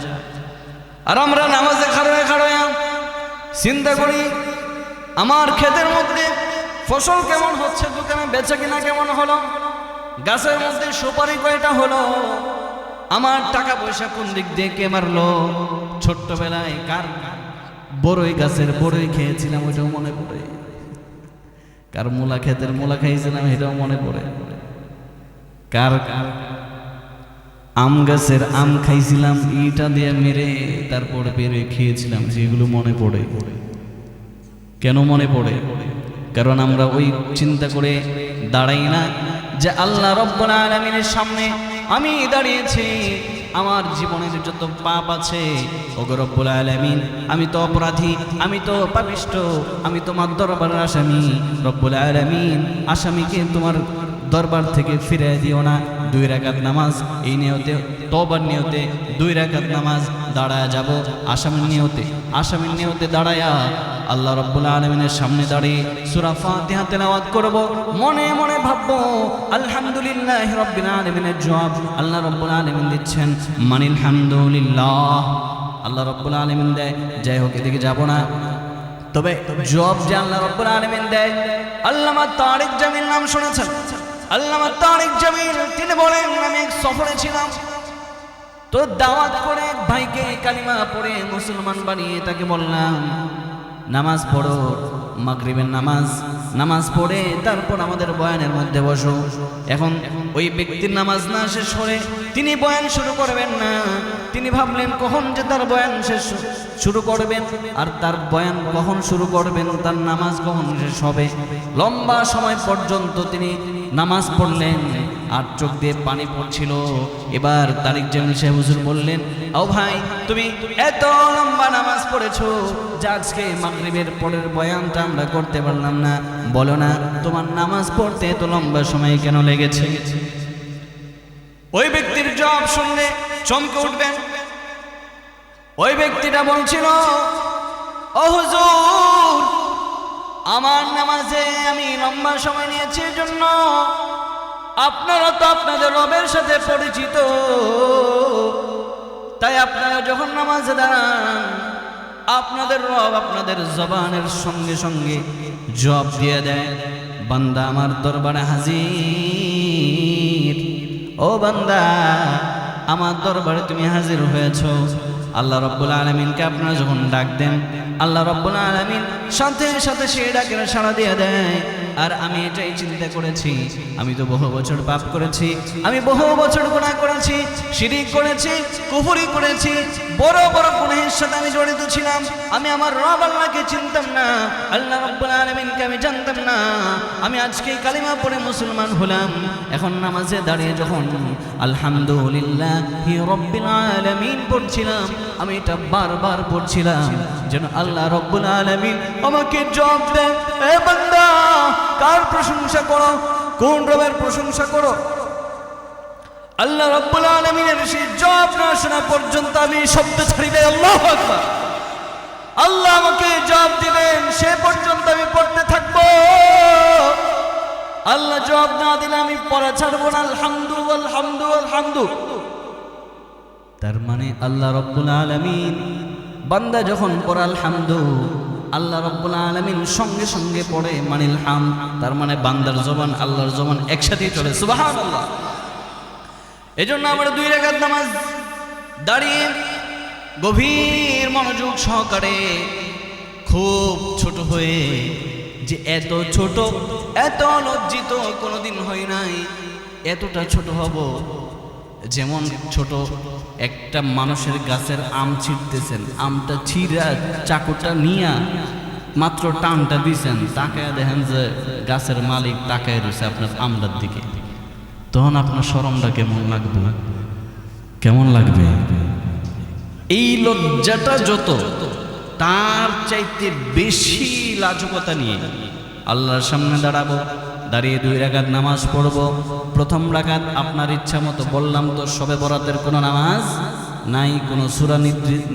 আর আমরা নামাজে খাড়ায় চিন্তা করি, আমার ক্ষেতের মধ্যে ফসল কেমন হচ্ছে, দোকানে বেচা কিনা কেমন হলো, গাছের মধ্যে সুপারি কয়টা হলো, আমার টাকা পয়সা কোন দিক দিয়ে কে মারলো, ছোট্টবেলায় কার বড়ই গাছের বড়ই খেয়েছিলাম ওইটাও মনে পড়ে, কার মূলা ক্ষেতের মূলা খাইছিলাম এটাও মনে পড়ে, কার আম গাছের আম খাইছিলাম ইটা দিয়ে মেরে তারপরে বেরে খেয়েছিলাম, যেগুলো মনে পড়ে। কেন মনে পড়ে? কারণ আমরা ওই চিন্তা করে দাঁড়াই না যে আল্লাহ রাব্বুল আলামিনের সামনে আমি দাঁড়িয়েছি, আমার জীবনের যত পাপ আছে, ওগো রব্বুল আলামিন, আমি তো অপরাধী, আমি তো পাপিষ্ঠ, আমি তোমার দরবারের আসামি। রব্বুল আলামিন, আসামিকে তোমার দরবার থেকে ফিরে দিও না। 2 রাকাত নামাজ, এই নিয়তে, তওবার নিয়তে 2 রাকাত নামাজ দাঁড়ায় যাব, আসামির নিয়তে দাঁড়ায়া আল্লাহ রাব্বুল আলামিনের সামনে দাঁড়িয়ে সূরা ফাতিহা তেলাওয়াত করব, মনে মনে ভাববো আলহামদুলিল্লাহি রাব্বিল আলামিনের জবাব আল্লাহ রাব্বুল আলামিন দিচ্ছেন, মানিল হামদুলিল্লাহ, আল্লাহ রাব্বুল আলামিন দেয়। যাই হোক, এদিকে যাব না, তবে জবাব যে আল্লাহ রাব্বুল আলামিন দেয়, আল্লামা তারিক জামিল নাম শুনেছেন? আল্লামা তারিক জামিল তিনি বলেন, আমি এক সফরে ছিলাম, তো দাওয়াত করে এক ভাইকে কালিমা পড়ে মুসলমান বানিয়ে তাকে বললাম, নামাজ পড়ো, মাগরিবের নামাজ পড়ে তারপর আমাদের বয়ানের মধ্যে বসো। এখন ওই ব্যক্তির নামাজ না শেষ করে তিনি বয়ান শুরু করবেন না। তিনি ভাবলেন কখন যে তার বয়ান শেষ শুরু করবেন, আর তার বয়ান কখন শুরু করবেন, তার নামাজ কখন শেষ হবে। লম্বা সময় পর্যন্ত তিনি নামাজ পড়লেন আর চোখ দিয়ে পানি পড়ছিল। এবার তারিক জামিল সাহেব হুজুর বললেন, ও ভাই, তুমি এত লম্বা নামাজ পড়েছো যে আজকে মাগরিবের পরের বয়ানটা আমরা করতে পারলাম না, বলো না তোমার নামাজ পড়তে এত লম্বা সময় কেন লেগেছে? ওই ব্যক্তির জবাব শুনলে চমকে উঠবেন। ওই ব্যক্তিটা বলছিল, ও হুজুর, আমার নামাজে আমি লম্বা সময় নিয়েছি জন্য আপনারা তো আপনাদের রবের সাথে পরিচিত, তাই আপনারা যখন নামাজে দাঁড়ান আপনাদের রব আপনাদের জবানের সঙ্গে সঙ্গে জবাব দিয়ে দেয়, বান্দা আমার দরবারে হাজির, ও বান্দা আমার দরবারে তুমি হাজির হয়েছো। আল্লাহ রাব্বুল আলামিনকে আপনারা যখন ডাক দেন, আল্লাহ রাব্বুল আলামিন সাথে সাথে সেই ডাকের সাড়া দিয়ে দেয়। আর আমি এটাই চিন্তা করেছি, আমি তো বহু বছর পাপ করেছি, আমি বহু বছর গুনাহ করেছি, শিরিক করেছি, কুফরি করেছি, বড় বড় গুনাহের সাথে আমি জড়িত ছিলাম। আমি আমার রব আল্লাহকে চিনতাম না, আল্লাহ রাব্বুল আলামিনকে আমি জানতাম না। আমি আজকে কালিমা পড়ে মুসলমান হলাম। এখন নামাজে দাঁড়িয়ে যখন আলহামদুলিল্লাহি রাব্বিল আলামিন পড়ছিলাম, আমি এটা বারবার পড়ছিলাম যেন আল্লাহ রাব্বুল আলামিন আমাকে জবাব দেন, এ বান্দা কার প্রশংসা করো, কোন রবের প্রশংসা করো? আল্লাহ রাব্বুল আলামিনের সেই জবাব না শোনা পর্যন্ত আমি শব্দ ছাড়ি নাই। আল্লাহু আকবার। আল্লাহ আমাকে জবাব দিবেন সে পর্যন্ত আমি পড়তে থাকবো। আল্লাহ জবাব না দিলে আমি পড়া ছাড়বো না। আলহামদু আলহামদু আলহামদু। তার মানে আল্লাহ রাব্বুল আলামিন বান্দা যখন পড়ে আলহামদু, আল্লাহ রাব্বুল আলামিন সঙ্গে সঙ্গে পড়ে মানিল হাম, তার মানে বান্দার জবান আল্লাহর জবান একসাথেই চলে। সুবহানাল্লাহ। এজন্য আমরা 2 রাকাত নামাজ দাঁড়িয়ে গভীর মনোযোগ সহকারে, খুব ছোট হয়ে, যে এত ছোট এত লজ্জিত কোনোদিন হই নাই, এতটা ছোট হব যেমন ছোট একটা মানুষের গাছের আম ছিঁড়তেছেন, আমটা ছিঁড়া চাকুটা নিয়া মাত্র টানটা দিছেন, তাকায় দেখেন যে গাছের মালিক তাকায় রয়েছে আপনার আমটার দিকে, তখন আপনার শরমটা কেমন লাগবে? কেমন লাগবে? এই লজ্জাটা যত, তার চাইতে বেশি লাজুকতা নিয়ে আল্লাহর সামনে দাঁড়াবো, দাঁড়িয়ে 2 রাকাত নামাজ পড়ব। প্রথম রাকাত আপনার ইচ্ছা মতো, বললাম তো শবে বরাতের কোনো নামাজ নাই, কোনো সূরা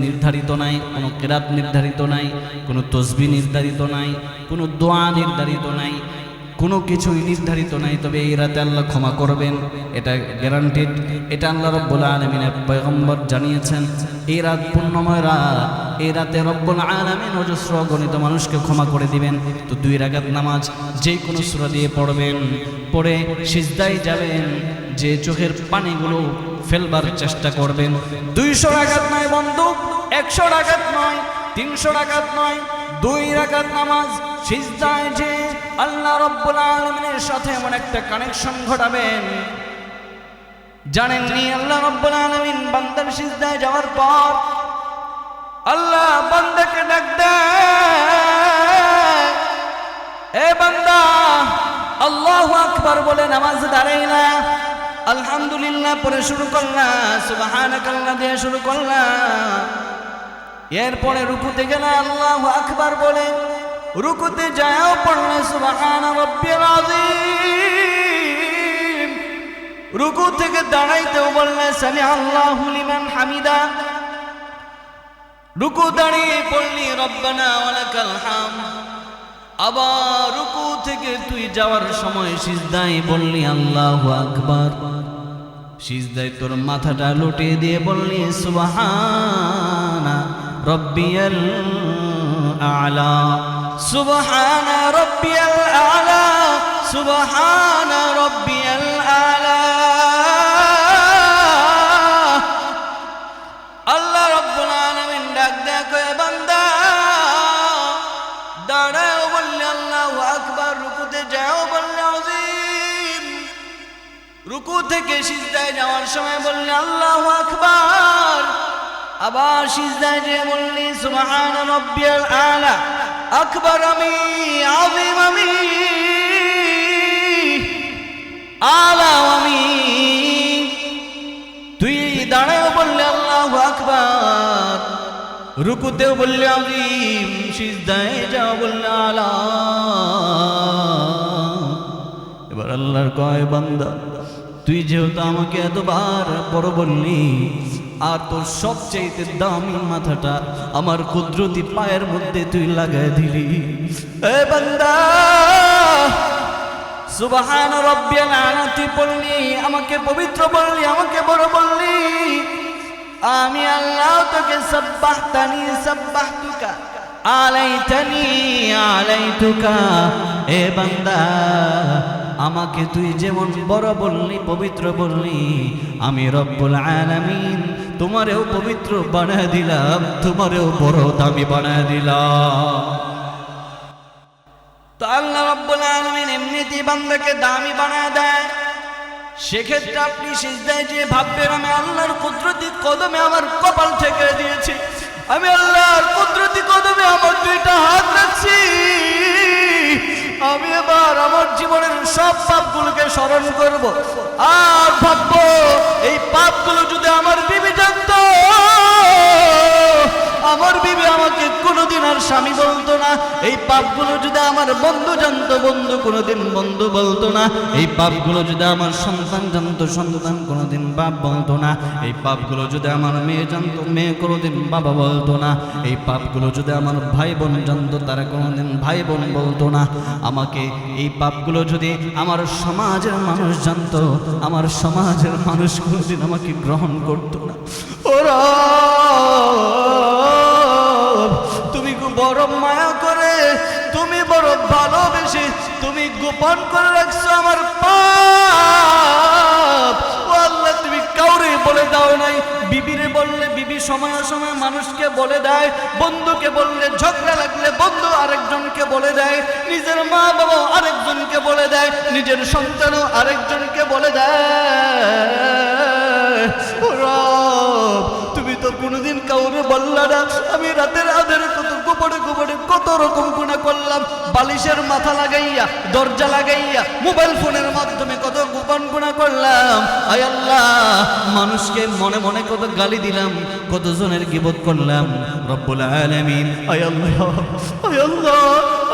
নির্ধারিত নাই, কোনো কিরাত নির্ধারিত নাই, কোনো তাসবিহ নির্ধারিত নাই, কোনো দোয়া নির্ধারিত নাই, কোনো কিছুই নির্ধারিত নাই। তবে এই রাতে আল্লাহ ক্ষমা করবেন, এটা গ্যারান্টেড। এটা আল্লাহ রাব্বুল আলামিনের পয়গম্বর জানিয়েছেন, এই রাত পুণ্যময় রাত, এই রাতে রব্বুল আলামিন অজস্র গণিত মানুষকে ক্ষমা করে দিবেন। তো 2 রাকাত নামাজ যে কোনো সূরা দিয়ে পড়বেন, পড়ে সিজদায় যাবেন, যে চোখের পানিগুলো ফেলবার চেষ্টা করবেন। 200 রাকাত নয় বন্ধু, 100 রাকাত নয়, 300 রাকাত নয়, 2 রাকাত নামাজ সিজদায় যে আল্লাহ রাব্বুল আলামিনের সাথে এমন একটা কানেকশন ঘটাবেন, জানেননি? আল্লাহ রাব্বুল আলামিন বান্দার সিজদায় যাওয়ার পর আল্লাহ বান্দাকে ডাক দেয়, এ বান্দা আল্লাহু আকবার বলে নামাজ দাঁড়াইলা, আলহামদুলিল্লাহ পরে শুরু করলা, সুবহানাকাল্লাহ দিয়ে শুরু করলা, এরপরে রুকুতে গেলা আল্লাহু আকবার বলে, রুকুতে যাও পড়লে সুবহান রাব্বিয়াল আযীম, রুকু থেকে দাঁড়াইতেও বললে সামি আল্লাহু লিমান হামিদা, রুকু দাঁড়িয়ে পড়লি রব্বানা ওয়ালাকাল হামদ, আবার রুকু থেকে তুই যাওয়ার সময় সিজদায় বললি আল্লাহু আকবার, সিজদায় তোর মাথাটা লুটিয়ে দিয়ে বললি সুবহানা রব্বিয়াল আ'লা, সুবহানা রব্বিয়াল আ'লা, সুবহানা রব্বিয়াল আ'লা। আল্লাহ রাব্বুল আলামিন ডাক দেয়, কয় বান্দা দাঁড়াও বললে আল্লাহু আকবার, রুকুতে যাও বললে আযীম, রুকু থেকে সিজদায় যাওয়ার সময় বললে আল্লাহু আকবার, আবার সিজদায় যে বললি সুবহান রাব্বিয়াল আ'লা, আকবার আমি, আযীম আমি, আ'লা আমি। তুই দাঁড়াও বললে আল্লাহু আকবার, রুকুতেও বললে আযীম, সিজদায় যাও বললে আ'লা। এবার আল্লাহর কয় বান্দা তুই যেহেতু আমাকে এতবার বড় বললি, আর তোর সবচেয়ে দামি মাথাটা আমার কুদরতি পায়ের মধ্যে তুই লাগাই দিলি। এ বান্দা সুবহান রাব্বিয়াল আলা তুই বললি, আমাকে পবিত্র বললি, আমাকে বড় বললি, আমি আল্লাহ তোকে সাব্বাহতানি সাব্বাহতুকা আলাইতানি আলাইতুকা। এ বান্দা আমাকে তুই যেমন বড় বললি, পবিত্র বললি, আমি রব্বুল আলামিন তোমারেও পবিত্র বানায় দিলাম, তোমারেও বড় দামি বানায় দিলাম। তো আল্লাহ রব্বুল আলামিন এমনিতেই বান্দাকে দামি বানায় দেয়। সেক্ষেত্রে আপনি সিজদায় যে ভাববেন আমি আল্লাহর কুদরতি কদমে আমার কপাল ঠেকে দিয়েছি, আমি আল্লাহর কুদরতি কদমে আমার দুইটা হাত রাখছি, আমি এবার আমার জীবনের সব পাপগুলোকে স্মরণ করব আর ভাববো এই পাপগুলো যদি আমার বিবি জানতো, আমার বিবি আমাকে কোনোদিন আর স্বামী বলতো না। এই পাপগুলো যদি আমার বন্ধু জানতো, বন্ধু কোনোদিন বন্ধু বলতো না। এই পাপগুলো যদি আমার সন্তান জানতো, সন্তান কোনোদিন বাপ বলতো না। এই পাপগুলো যদি আমার মেয়ে জানতো, মেয়ে কোনোদিন বাবা বলতো না। এই পাপগুলো যদি আমার ভাই বোন জানতো, তারা কোনোদিন ভাই বোন বলতো না। আমাকে এই পাপগুলো যদি আমার সমাজের মানুষ জানতো, আমার সমাজের মানুষ কোনোদিন আমাকে গ্রহণ করতো না। ওরা তুমি বড় মায়া করে, তুমি বড় ভালোবেসে তুমি গোপন করে রাখছো আমার পাপ। ও আল্লাহ তুমি কাউরে বলে দাও নাই। বিবিরে বললে বিবি সময় সময় মানুষকে বলে দেয়, বন্ধুকে বললে ঝগড়া লাগলে বন্ধু আরেকজনকে বলে দেয়, নিজের মা বাবা আরেকজনকে বলে দেয়, নিজের সন্তানও আরেকজনকে বলে দেয়। তুমি তো কোনোদিন কাউরে বললা না। আমি রাতের আধারে কত গোপনে গোপনে কত রকম গুনাহ করলাম, বালিশের মাথা লাগাইয়া, দরজা লাগাইয়া, মোবাইল ফোনের মাধ্যমে কত গোপন গুনাহ করলাম। আয় আল্লাহ, মানুষকে মনে মনে কত গালি দিলাম, কত জনের গীবত করলাম। রব্বুল আলামিন আয় আল্লাহ, আয় আল্লাহ,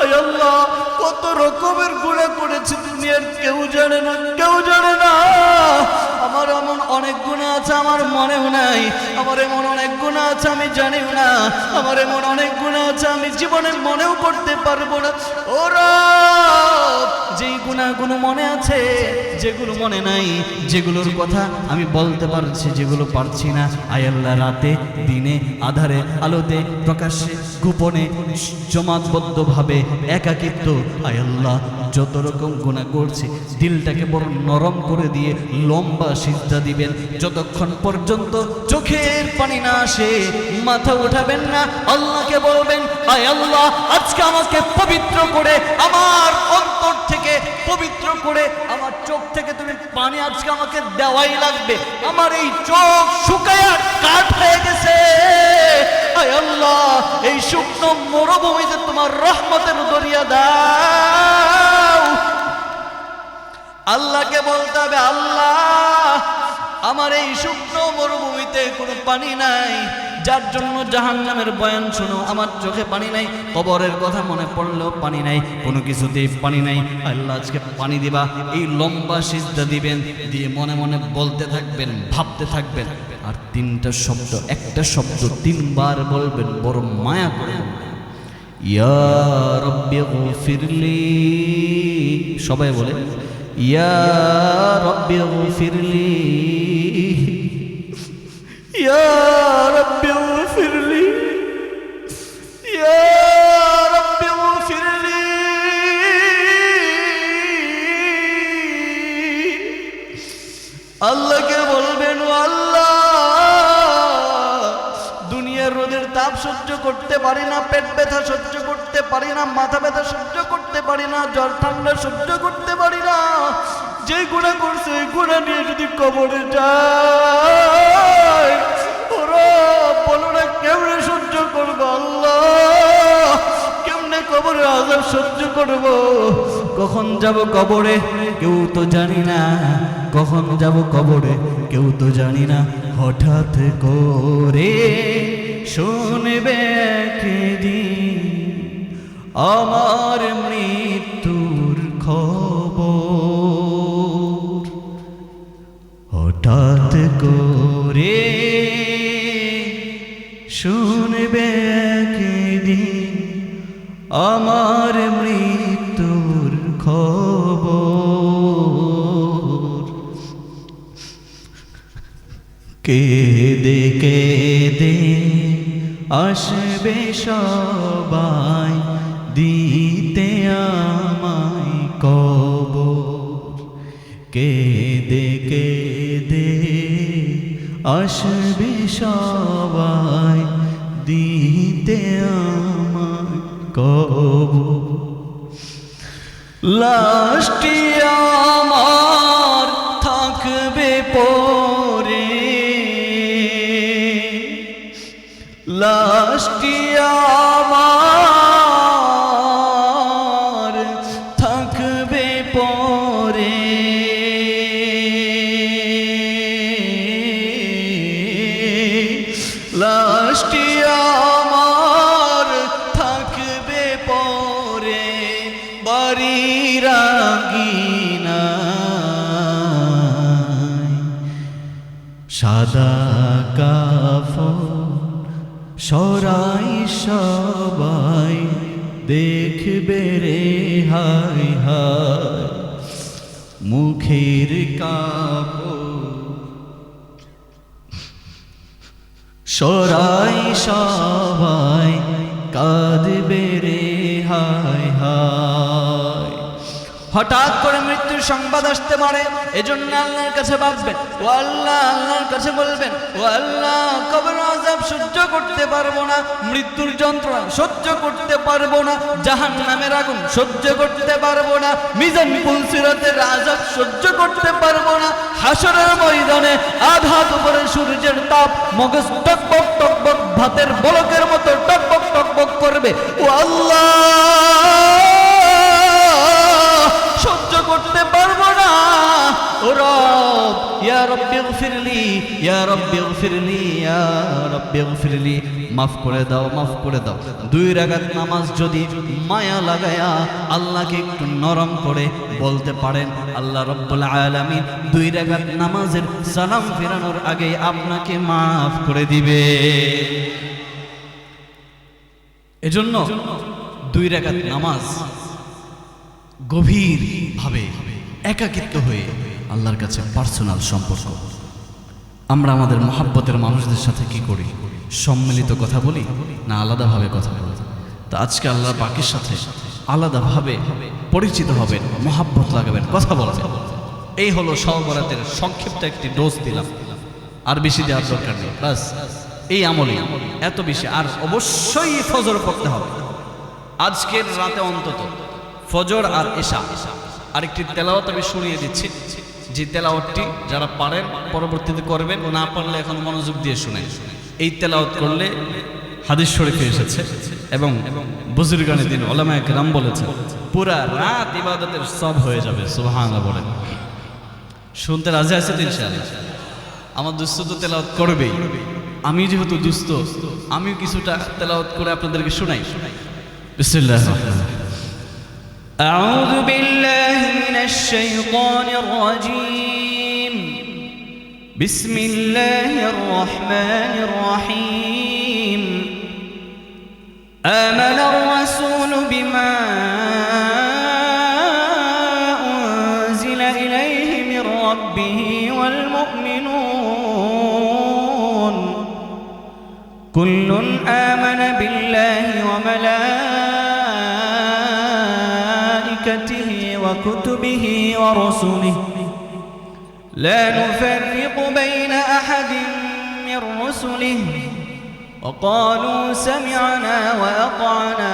আয় আল্লাহ, কত রকমের গুনাহ করেছি দুনিয়ার কেউ জানে না, কেউ জানে না। আমার এমন অনেক গুনাহ আছে আমার মনেও নাই, আমার এমন অনেক গুনাহ আছে আমি জানিও না, আমার এমন অনেক গুনাহ আছে আমি জীবনে মনেও করতে পারবো না। ওরা যেই গুনাহগুলো মনে আছে, যেগুলো মনে নাই, যেগুলোর কথা আমি বলতে পারছি, যেগুলো পারছি না, আয় আল্লাহ রাতে দিনে আধারে আলোতে প্রকাশ্যে গোপনে জমাতবদ্ধভাবে একাকিত্ব, আয় আল্লাহ যত রকম গুনাহ করছি দিলটাকে বড় নরম করে দিয়ে লম্বা সিজদা দিবেন। যতক্ষণ পর্যন্ত চোখের পানি না আসে মাথা উঠাবেন না। আল্লাহকে বলবেন আয় আল্লাহ আজকে আমাকে পবিত্র করে, আমার অন্তর থেকে পবিত্র করে, আমার চোখ থেকে তুমি পানি আজকে আমাকে দেওয়াই লাগবে। আমার এই চোখ শুকায়া কাঠ হয়ে গেছে, আয় আল্লাহ এই শুকনো মরুভূমিতে তোমার রহমতের দরিয়া দাও। আল্লাহকে বলতে হবে আল্লাহ আমার এই শুকনো মরুভূমিতে কোনো পানি নাই, যার জন্য জাহান্নামের বয়ান শোনো আমার চোখে পানি নাই, কবরের কথা মনে পড়লেও পানি নাই, কোনো কিছুতেই পানি নাই। আল্লাহ আজকে পানি দিবা। এই লম্বা সিজদা দিবেন, দিয়ে মনে মনে বলতে থাকবেন, ভাবতে থাকবেন, আর তিনটা শব্দ, একটা শব্দ তিনবার বলবেন, বড় মায়া করে বলবেন, ইয়া রব্বি গফিরলি। সবাই বলে ইয়া রব্বি গফিরলি, ইয়া রব্বি গফিরলি, ইয়া রব্বি গফিরলি। আল্লাহকে বলবেন ও আল্লাহ দুনিয়ার রোদের তাপ সহ্য করতে পারি না, পেট ব্যথা সহ্য করতে পারি না, মাথা ব্যথা সহ্য করতে পারি না, জ্বর ঠান্ডা সহ্য করতে পারি না। যে গুনাহ করছে ওই গুনাহ নিয়ে যদি কবরে যায়, ওরা বলো না কেমনে সহ্য করবো আল্লাহ, কেমনে কবরে আযাব সহ্য করব? কখন যাব কবরে কেউ তো জানি না, কখন যাব কবরে কেউ তো জানি না। হঠাৎ করে শুনবে একদিন আমার মৃত্যুর খবর, হঠাৎ করে কেঁদে কেঁদে আসবে সবাই দিতে আমায় কবর, কেঁদে কেঁদে আসবে সবাই দিতে আমায় কবর। লাশটি আমার থাকবে পরে, লাশটি আমার থাকবে পরে, লাশটি আমার থাকবে পরে বাড়ির আঙিনায়। সাদা কাফন সরাই সবাই দেখবে রে হায় হায়, মুখের কাপড় সরাই সবাই কাঁদবে রে হায় হায়। হঠাৎ করে মৃত্যুর সংবাদ আসতে পারে, এজন্য আল্লাহর কাছে বাঁচবেন। ও আল্লাহ, আল্লাহর কাছে বলবেন, ও আল্লাহ, কবর আযাব সহ্য করতে পারবো না, মৃত্যুর যন্ত্রণা সহ্য করতে পারবো না, জাহান্নামের আগুন সহ্য করতে পারবো না, মিজান পুলসিরাতের আযাব সহ্য করতে পারবো না, হাসরের ময়দানে আঘাত উপরে সূর্যের তাপ, মগজ টকবক টকবক ভাতের বলকের মতো টকবক টকবক করবে। ও আল্লাহ, সহ্য করতে পারবো না। ও রব, ইয়া রব্বি গফিরলি, ইয়া রব্বি গফিরলি, ইয়া রব্বি গফিরলি, মাফ করে দাও, মাফ করে দাও। 2 রাকাত নামাজ যদি মায়া লাগায়া আল্লাহকে একটু নরম করে বলতে পারেন, আল্লাহ রব্বুল আলামিন 2 রাকাত নামাজের সালাম ফেরানোর আগে আপনাকে মাফ করে দিবে। এজন্য 2 রাকাত নামাজ গভীর ভাবে একাকিত্ব হয়ে আল্লাহর কাছে পার্সোনাল সম্পর্ক। আমরা আমাদের মহাব্বতের মানুষদের সাথে কি করি? সম্মিলিত কথা বলি না আলাদাভাবে কথা বলি? তো আজকে আল্লাহর পাকের সাথে আলাদাভাবে পরিচিত হবেন, মহাব্বত লাগাবেন, কথা বলবেন। এই হলো শবে বরাতের সংক্ষিপ্ত একটি ডোজ দিলাম, আর বেশি দেওয়ার দরকার নেই। বাস এই আমলে এত বেশি। আর অবশ্যই ফজর পড়তে হবে আজকের রাতে, অন্তত ফজর আর এশা। আরেকটি তেলাওয়াত আমি শুনিয়ে দিচ্ছি, যে তেলাওয়াতটি যারা পারেন পরবর্তীতে করবেন, না পারলে এখন মনোযোগ দিয়ে শুনেন। এই তেলাওয়াত করলে হাদিস শরীফে এসেছে এবং বুজুর্গানে দিন উলামায়ে কেরাম বলেছেন পুরা রাত ইবাদতের সব হয়ে যাবে। সুবহানাল্লাহ বলেন। শুনতে রাজি আছেন ইনশাআল্লাহ? আমার দুস্থ তো তেলাওয়াত করবেই, আমি যেহেতু দুস্থ আমিও কিছুটা তেলাওয়াত করে আপনাদেরকে শোনাই। বিসমিল্লাহির রহমানির রহিম। أعوذ بالله من الشيطان الرجيم. بسم الله الرحمن الرحيم. آمن الرسول بما أنزل إليه من ربه والمؤمنون كل آمن بالله وملائكته وكتبه ورسله لا نفرق بين أحد من رسله وقالوا سمعنا وأطعنا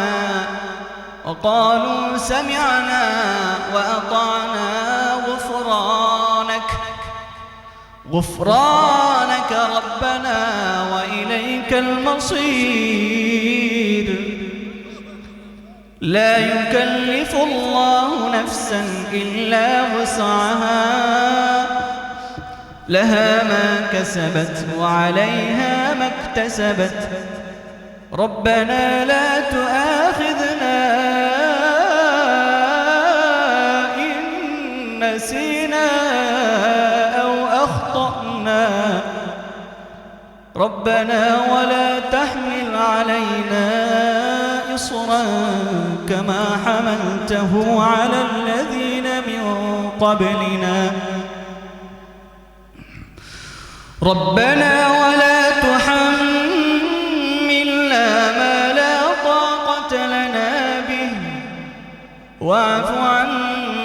غفرانك ربنا وإليك المصير. لا يكلف الله نفسا إلا وسعها لها ما كسبت وعليها ما اكتسبت ربنا لا تؤاخذنا إن نسينا أو أخطأنا ربنا ولا تحمل علينا إصرا كما حملته على الذين من قبلنا ربنا ولا تحملنا ما لا طاقة لنا به واعف عنا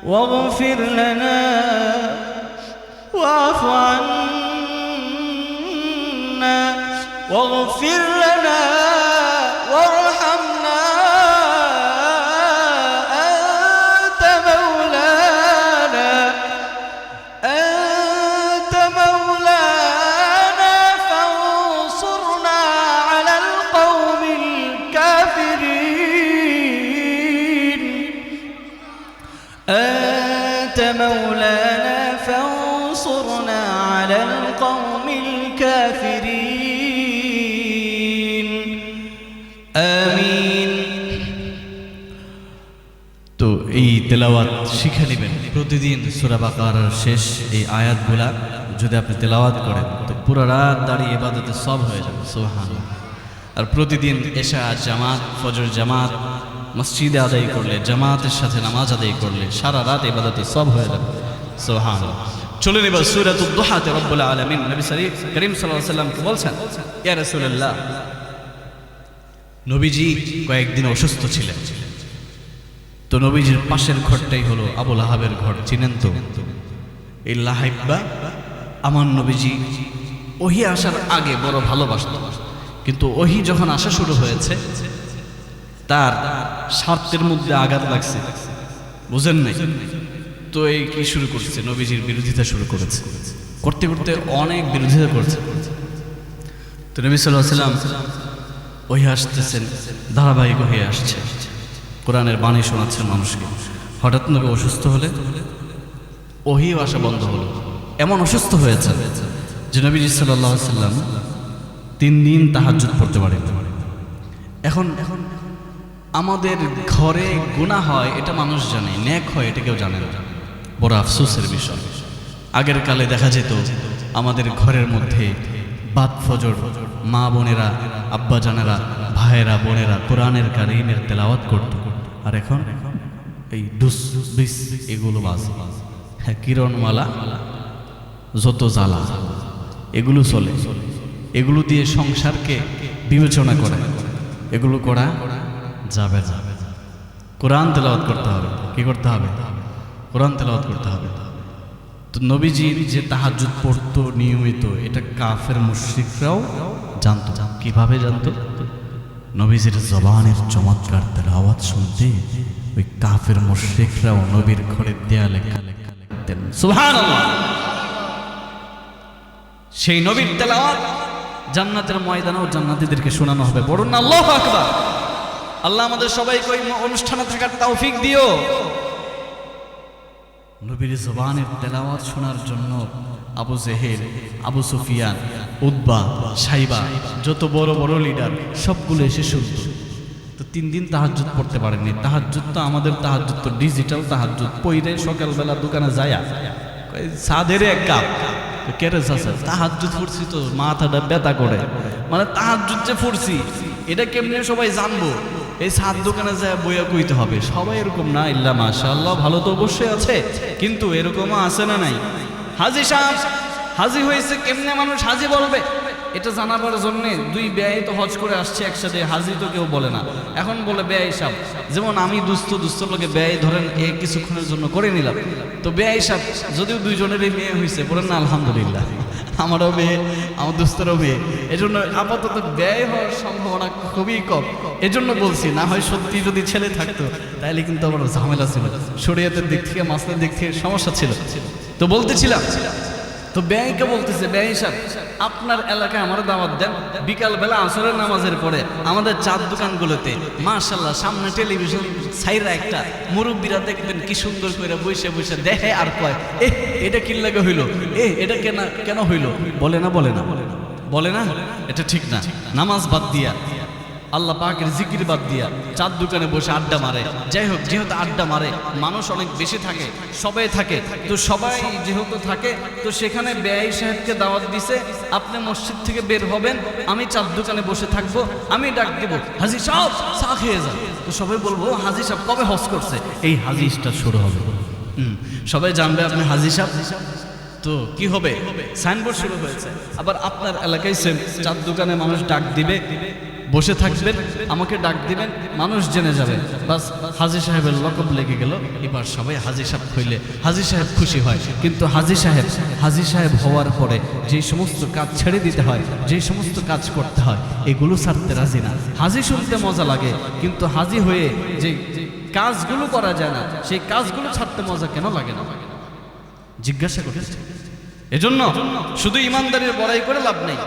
واغفر لنا واعف عنا واغفر لنا وارحمنا أنت مولانا فانصرنا على القوم الكافرين أنت مولانا فانصرنا على القوم الكافرين آمين তো এই তেলাওয়াত শিখে নেবেন প্রতিদিন সূরা বাকারার শেষ এই আয়াতগুলা যদি আপনি তেলাওয়াত করেন তো পুরো রাত দাঁড়িয়ে ইবাদতে সব হয়ে যাবে সুবহানাল্লাহ। আর প্রতিদিন এশা জামাত ফজর জামাত মসজিদে আদায় করলে জামাতের সাথে নামাজ আদায় করলে সারা রাত ইবাদতে সব হয়ে যাবে সুবহানাল্লাহ। চলুন এবার সূরাতুদ দুহাতে রব্বুল আলামিন নবী করিম সাল্লাল্লাহু আলাইহি ওয়াসাল্লামকে বলছেন, ইয়া রাসূলুল্লাহ, নবীজি কয়েকদিন অসুস্থ ছিলেন। তো নবীজির পাশের ঘরটাই হলো আবু লাহাবের ঘর, চিনেন তো? এই লাহাইব্বা আমার নবীজি ওহি আসার আগে বড় ভালোবাসত, কিন্তু ওহি যখন আসা শুরু হয়েছে তার স্বার্থের মধ্যে আঘাত লাগছে, বুঝেন নাই? তো এই কি শুরু করছে, নবীজির বিরোধিতা শুরু করেছে, করতে করতে অনেক বিরোধিতা করছে। তো নবী সাল্লাল্লাহু আলাইহি ওয়াসাল্লাম ওহি আসতেছেন, ধারাবাহিক হয়ে আসছে, কোরআনের বাণী শোনাচ্ছেন মানুষকে। হঠাৎ নবী অসুস্থ হলে ওহিও আসা বন্ধ হলো। এমন অসুস্থ হয়েছে যে নবীজি সাল্লাল্লাহু আলাইহি ওয়াসাল্লাম 3 দিন তাহাজ্জুদ পড়তে পারেন। এখন আমাদের ঘরে গুনাহ হয় এটা মানুষ জানে, নেক হয় এটা কেউ জানে না, বড় আফসোসের বিষয়। আগের কালে দেখা যেত আমাদের ঘরের মধ্যে বাদ ফজর মা বোনেরা, আব্বা জানেরা, ভাইয়েরা, বোনেরা কোরআনের কারীমের তেলাওয়াত করত। আর এখন এই দুস বিস এগুলো বাজে, হ্যাঁ, কিরণমালা, যত জ্বালা এগুলো চলে, এগুলো দিয়ে সংসারকে বিবেচনা করে, এগুলো করা যাবে না। কোরআন তেলাওয়াত করতে হবে। কি করতে হবে? কোরআন তেলাওয়াত করতে হবে। তো নবীজি যে তাহাজ্জুদ পড়তো নিয়মিত, এটা কাফের মুশরিকরাও জানতো। কিভাবে জানতো? নবীজির জবানের চমৎকার তেলাওয়াত শুনতে ওই কাফের মুশরিকরাও নবীর ঘরের দেয়ালে লিখতেন সুবহানাল্লাহ। সেই নবীর তেলাওয়াত জান্নাতের ময়দানেও জান্নাতীদেরকে শোনানো হবে। বলুন না আল্লাহু আকবার। আল্লাহ আমাদের সবাইকে ওই অনুষ্ঠানে থাকার তৌফিক দিও। নবীর জবানের তেলাওয়াত শোনার জন্য আবু জেহেল, আবু সুফিয়ান, উতবা, সাইবা, যত বড় বড় লিডার সবগুলো এসে শুনত। তো 3 দিন তাহাজ্জুদ পড়তে পারেননি। তাহাজ্জুদ তো আমাদের তাহাজ্জুদ তো ডিজিটাল তাহাজ্জুদ, পইরে সকালবেলা দোকানে যায়া সাদের এক কাপ কেড়ে চাষা তাহাজ্জুদ পড়ছি তো মাথাটা ব্যথা করে, মানে তাহাজ্জুদ যে পড়ছি এটা কেমনে সবাই জানবো? এই সাত দোকানে যায় বইয়া কইতে হবে। সবাই এরকম না, ইল্লা মাশাআল্লাহ, ভালো তো অবশ্যই আছে, কিন্তু এরকমও আছে না নাই? হাজী সাহেব হাজী হয়েছে, কেমনে মানুষ হাজী বলবে? এটা জানাবার জন্যে 2 ব্যয় তো হজ করে আসছে একসাথে, হাজী তো কেউ বলে না, এখন বলে ব্যয় সাহেব। যেমন আমি দুস্থ লোকে ব্যয় ধরেন এই কিছুক্ষণের জন্য করে নিলাম, তো ব্যয় সাহেব যদিও 2 জনেরই মেয়ে হয়েছে, বলেন না আলহামদুলিল্লাহ, আমারও মেয়ে, আমার দুস্থেরও মেয়ে, এজন্য আপাতত ব্যয় হওয়ার সম্ভাবনা খুবই কম। এজন্য বলছি, না হয় সত্যি যদি ছেলে থাকতো তাহলে কিন্তু আমার ঝামেলা ছিল, শরীয়তের দিক থেকে মাসলার দিক থেকে সমস্যা ছিল। তো বলতেছিলাম, তো ব্যয়কে বলতেছে, ব্যয় সাহেব আপনার এলাকায় আমার দাওয়াত দেন, বিকালবেলা আসরের নামাজের পরে আমাদের চার দোকানগুলোতে মাশাআল্লাহ সামনে টেলিভিশন সাইরা একটা মুরব্বীরা দেখবেন কি সুন্দর করে বসে বসে দেখে আর কয়, এটা কি লাগে হইলো, এটা কেন হইলো? বলে না বলে না, এটা ঠিক না। নামাজ বাদ দিয়া, আল্লাহ পাকের জিকির বাদ দিয়া চার দোকানে বসে আড্ডা মারে। যাই হোক, যেহেতু আড্ডা মারে মানুষ অনেক বেশি থাকে, সবাই থাকে, তো সবাই যেহেতু থাকে, তো সেখানে ব্যয় সাহেবকে দাওয়াত দিছে, আপনি মসজিদ থেকে বের হবেন, আমি চার দোকানে বসে থাকবো, আমি ডাক দেব, হাজী সাহেব চা খেয়ে যান। তো সবাই বলবো, হাজী সাহেব কবে হজ করছে? এই হাদিসটা শুরু হবে, সবাই জানবে আপনি হাজী সাহেব, তো কি হবে, সাইনবোর্ড শুরু হয়েছে। আবার আপনার এলাকায় সেম চার দোকানে মানুষ ডাক দিবে, বসে থাকবেন, আমাকে ডাক দিবেন, মানুষ জেনে যাবে, বাস হাজী সাহেবের লকব লেগে গেল। এবার সবাই হাজী সাহেব হইলে হাজী সাহেব খুশি হয়। কিন্তু হাজী সাহেব হওয়ার পরে যে সমস্ত কাজ ছেড়ে দিতে হয়, যে সমস্ত কাজ করতে হয়, এগুলো ছাড়তে রাজি না। হাজী শুনতে মজা লাগে, কিন্তু হাজী হয়ে যে কাজগুলো করা যায় না, সেই কাজগুলো ছাড়তে মজা কেন লাগে না, জিজ্ঞাসা করেছে। এজন্য শুধু ইমানদারির বড়াই করে লাভ নেই,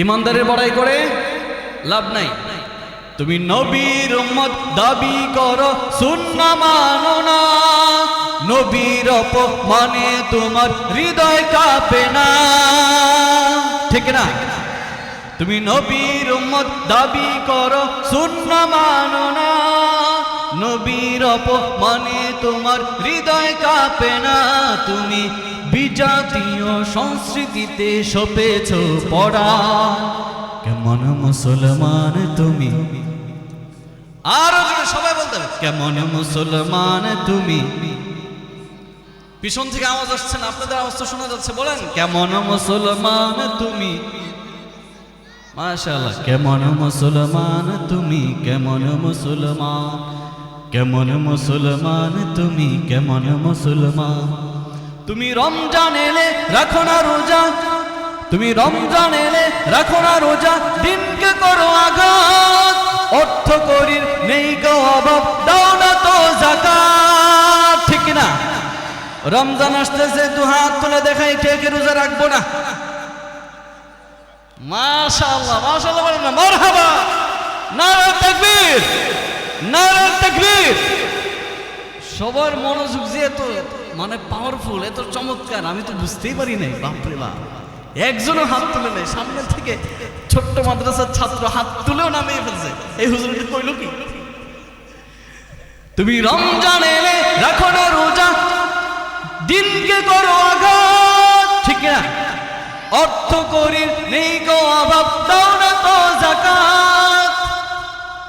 ইমানদারের বড়াই করে লাভ নাই। তুমি নবীর উম্মত দাবি করো, সুন্নাহ মানো না, নবীর অপমানে তোমার হৃদয় কাঁপে না, ঠিক না? তুমি নবীর উম্মত দাবি করো, সুন্নাহ মানো না, নবীর অপমানে তোমার হৃদয় কাঁপে না। তুমি বিজাতীয় সংস্কৃতিতে সপেছ পড়া, কেমন মুসলমান তুমি, আরো জোরে সবাই বলতে হবে, কেমন মুসলমান তুমি। পিছন থেকে আওয়াজ আসছে না, আপনাদের আওয়াজ তো শোনা যাচ্ছে, বলেন কেমন মুসলমান তুমি। মাশাআল্লাহ, কেমন মুসলমান তুমি, কেমন মুসলমান, কেমন মুসলমান তুমি, কেমন মুসলমান। তুমি রমজান এলে রাখো না রোজা, তুমি রমজান এলে রাখো না রোজা, দিনকে করো আঘাত, অর্থ করির নেই গো অভাব, দাও না তো যাকাত, ঠিক না? রমজান আসতেছে, দু হাত তুলে দেখাই কে কে রোজা রাখবো না। মাশাআল্লাহ, মাশাআল্লাহ বলেন না, মারহাবা, নারে তাকবীর, নারে তাকবীর। সবার মনোযোগ যে এত মানে পাওয়ারফুল, এত চমৎকার, আমি তো বুঝতেই পারি নাই। বাপরে বাপ, একজনও হাত তুলে নেই। সামনে থেকে ছোট্ট মাদ্রাসার ছাত্র হাত তুলেও নামিয়ে ফেলছে। এই হুজুরটি কইল কি, তুমি রমজান এলে রাখো না রোজা, দিনকে করো আঘাত, ঠিক না? অর্থ করির নেই গো অভাব, দাও না তো যাকাত।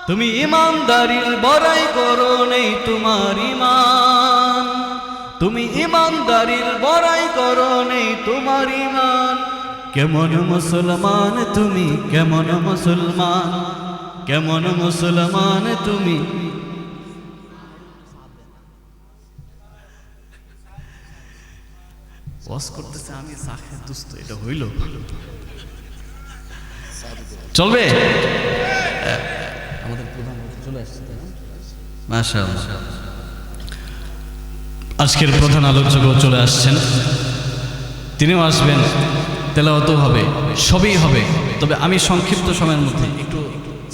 তুমি ইমানদারির বড়াই করো, নেই তোমার ঈমান, তুমি ইমানদারির বড়াই করো, নেই তোমার ঈমান। কেমন মুসলমান তুমি, কেমন মুসলমান, কেমন মুসলমান তুমি। ওয়াজ করতেছে আমি সাখে দুস্ত, এটা হইল চলবে? আমাদের প্রধান চলে আসছে, মাশাআল্লাহ। আজকের প্রধান আলোচক চলে আসছেন, তিনিও আসবেন, তেলাওয়াতও হবে, সবই হবে। তবে আমি সংক্ষিপ্ত সময়ের মধ্যে একটু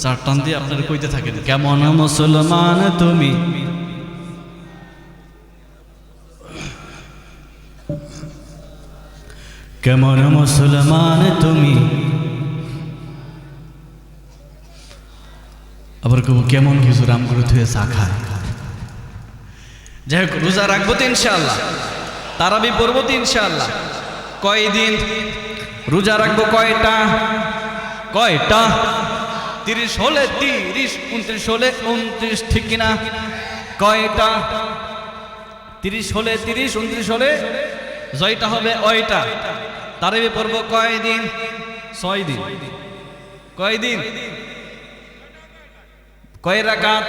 চার টান দিয়ে আপনারা কইতে থাকেন, কেমন মুসলমান তুমি, কেমন মুসলমান তুমি। আবার কেমন হুজুর আমগুলো ধুয়ে চা খায়। যাই হোক, রোজা রাখবো তো ইনশাআল্লাহ, তারাবি পড়বো তো ইনশাআল্লাহ। কয়দিন রোজা রাখবো? কয়টা? 30 হলে 30, 29 হলে 29, ঠিক কিনা? কয়টা? 30 হলে 30, 29 হলে জয়টা হবে ওইটা। তারাবি পড়বো কয়দিন? 6 দিন। কয়দিন? কয় রাকাত?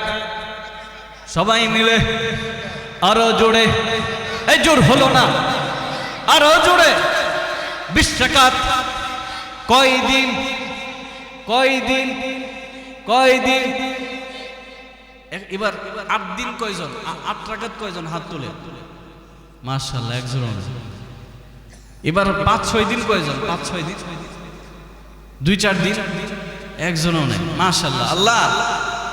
সবাই মিলে আরো জোরে, এই জোর হলো না, আরো জোরে। 20 রাকাত। কয়দিন? কয়দিন? কয়দিন? এবার 8 দিন কয়জন? 8 রাকাত কয়জন? হাত তুলে। মাশাআল্লাহ, একজন। এবার 5-6 দিন কয়জন? 5-6 দিন। 2-4 দিন একজনও নেই। মাশাআল্লাহ, আল্লাহ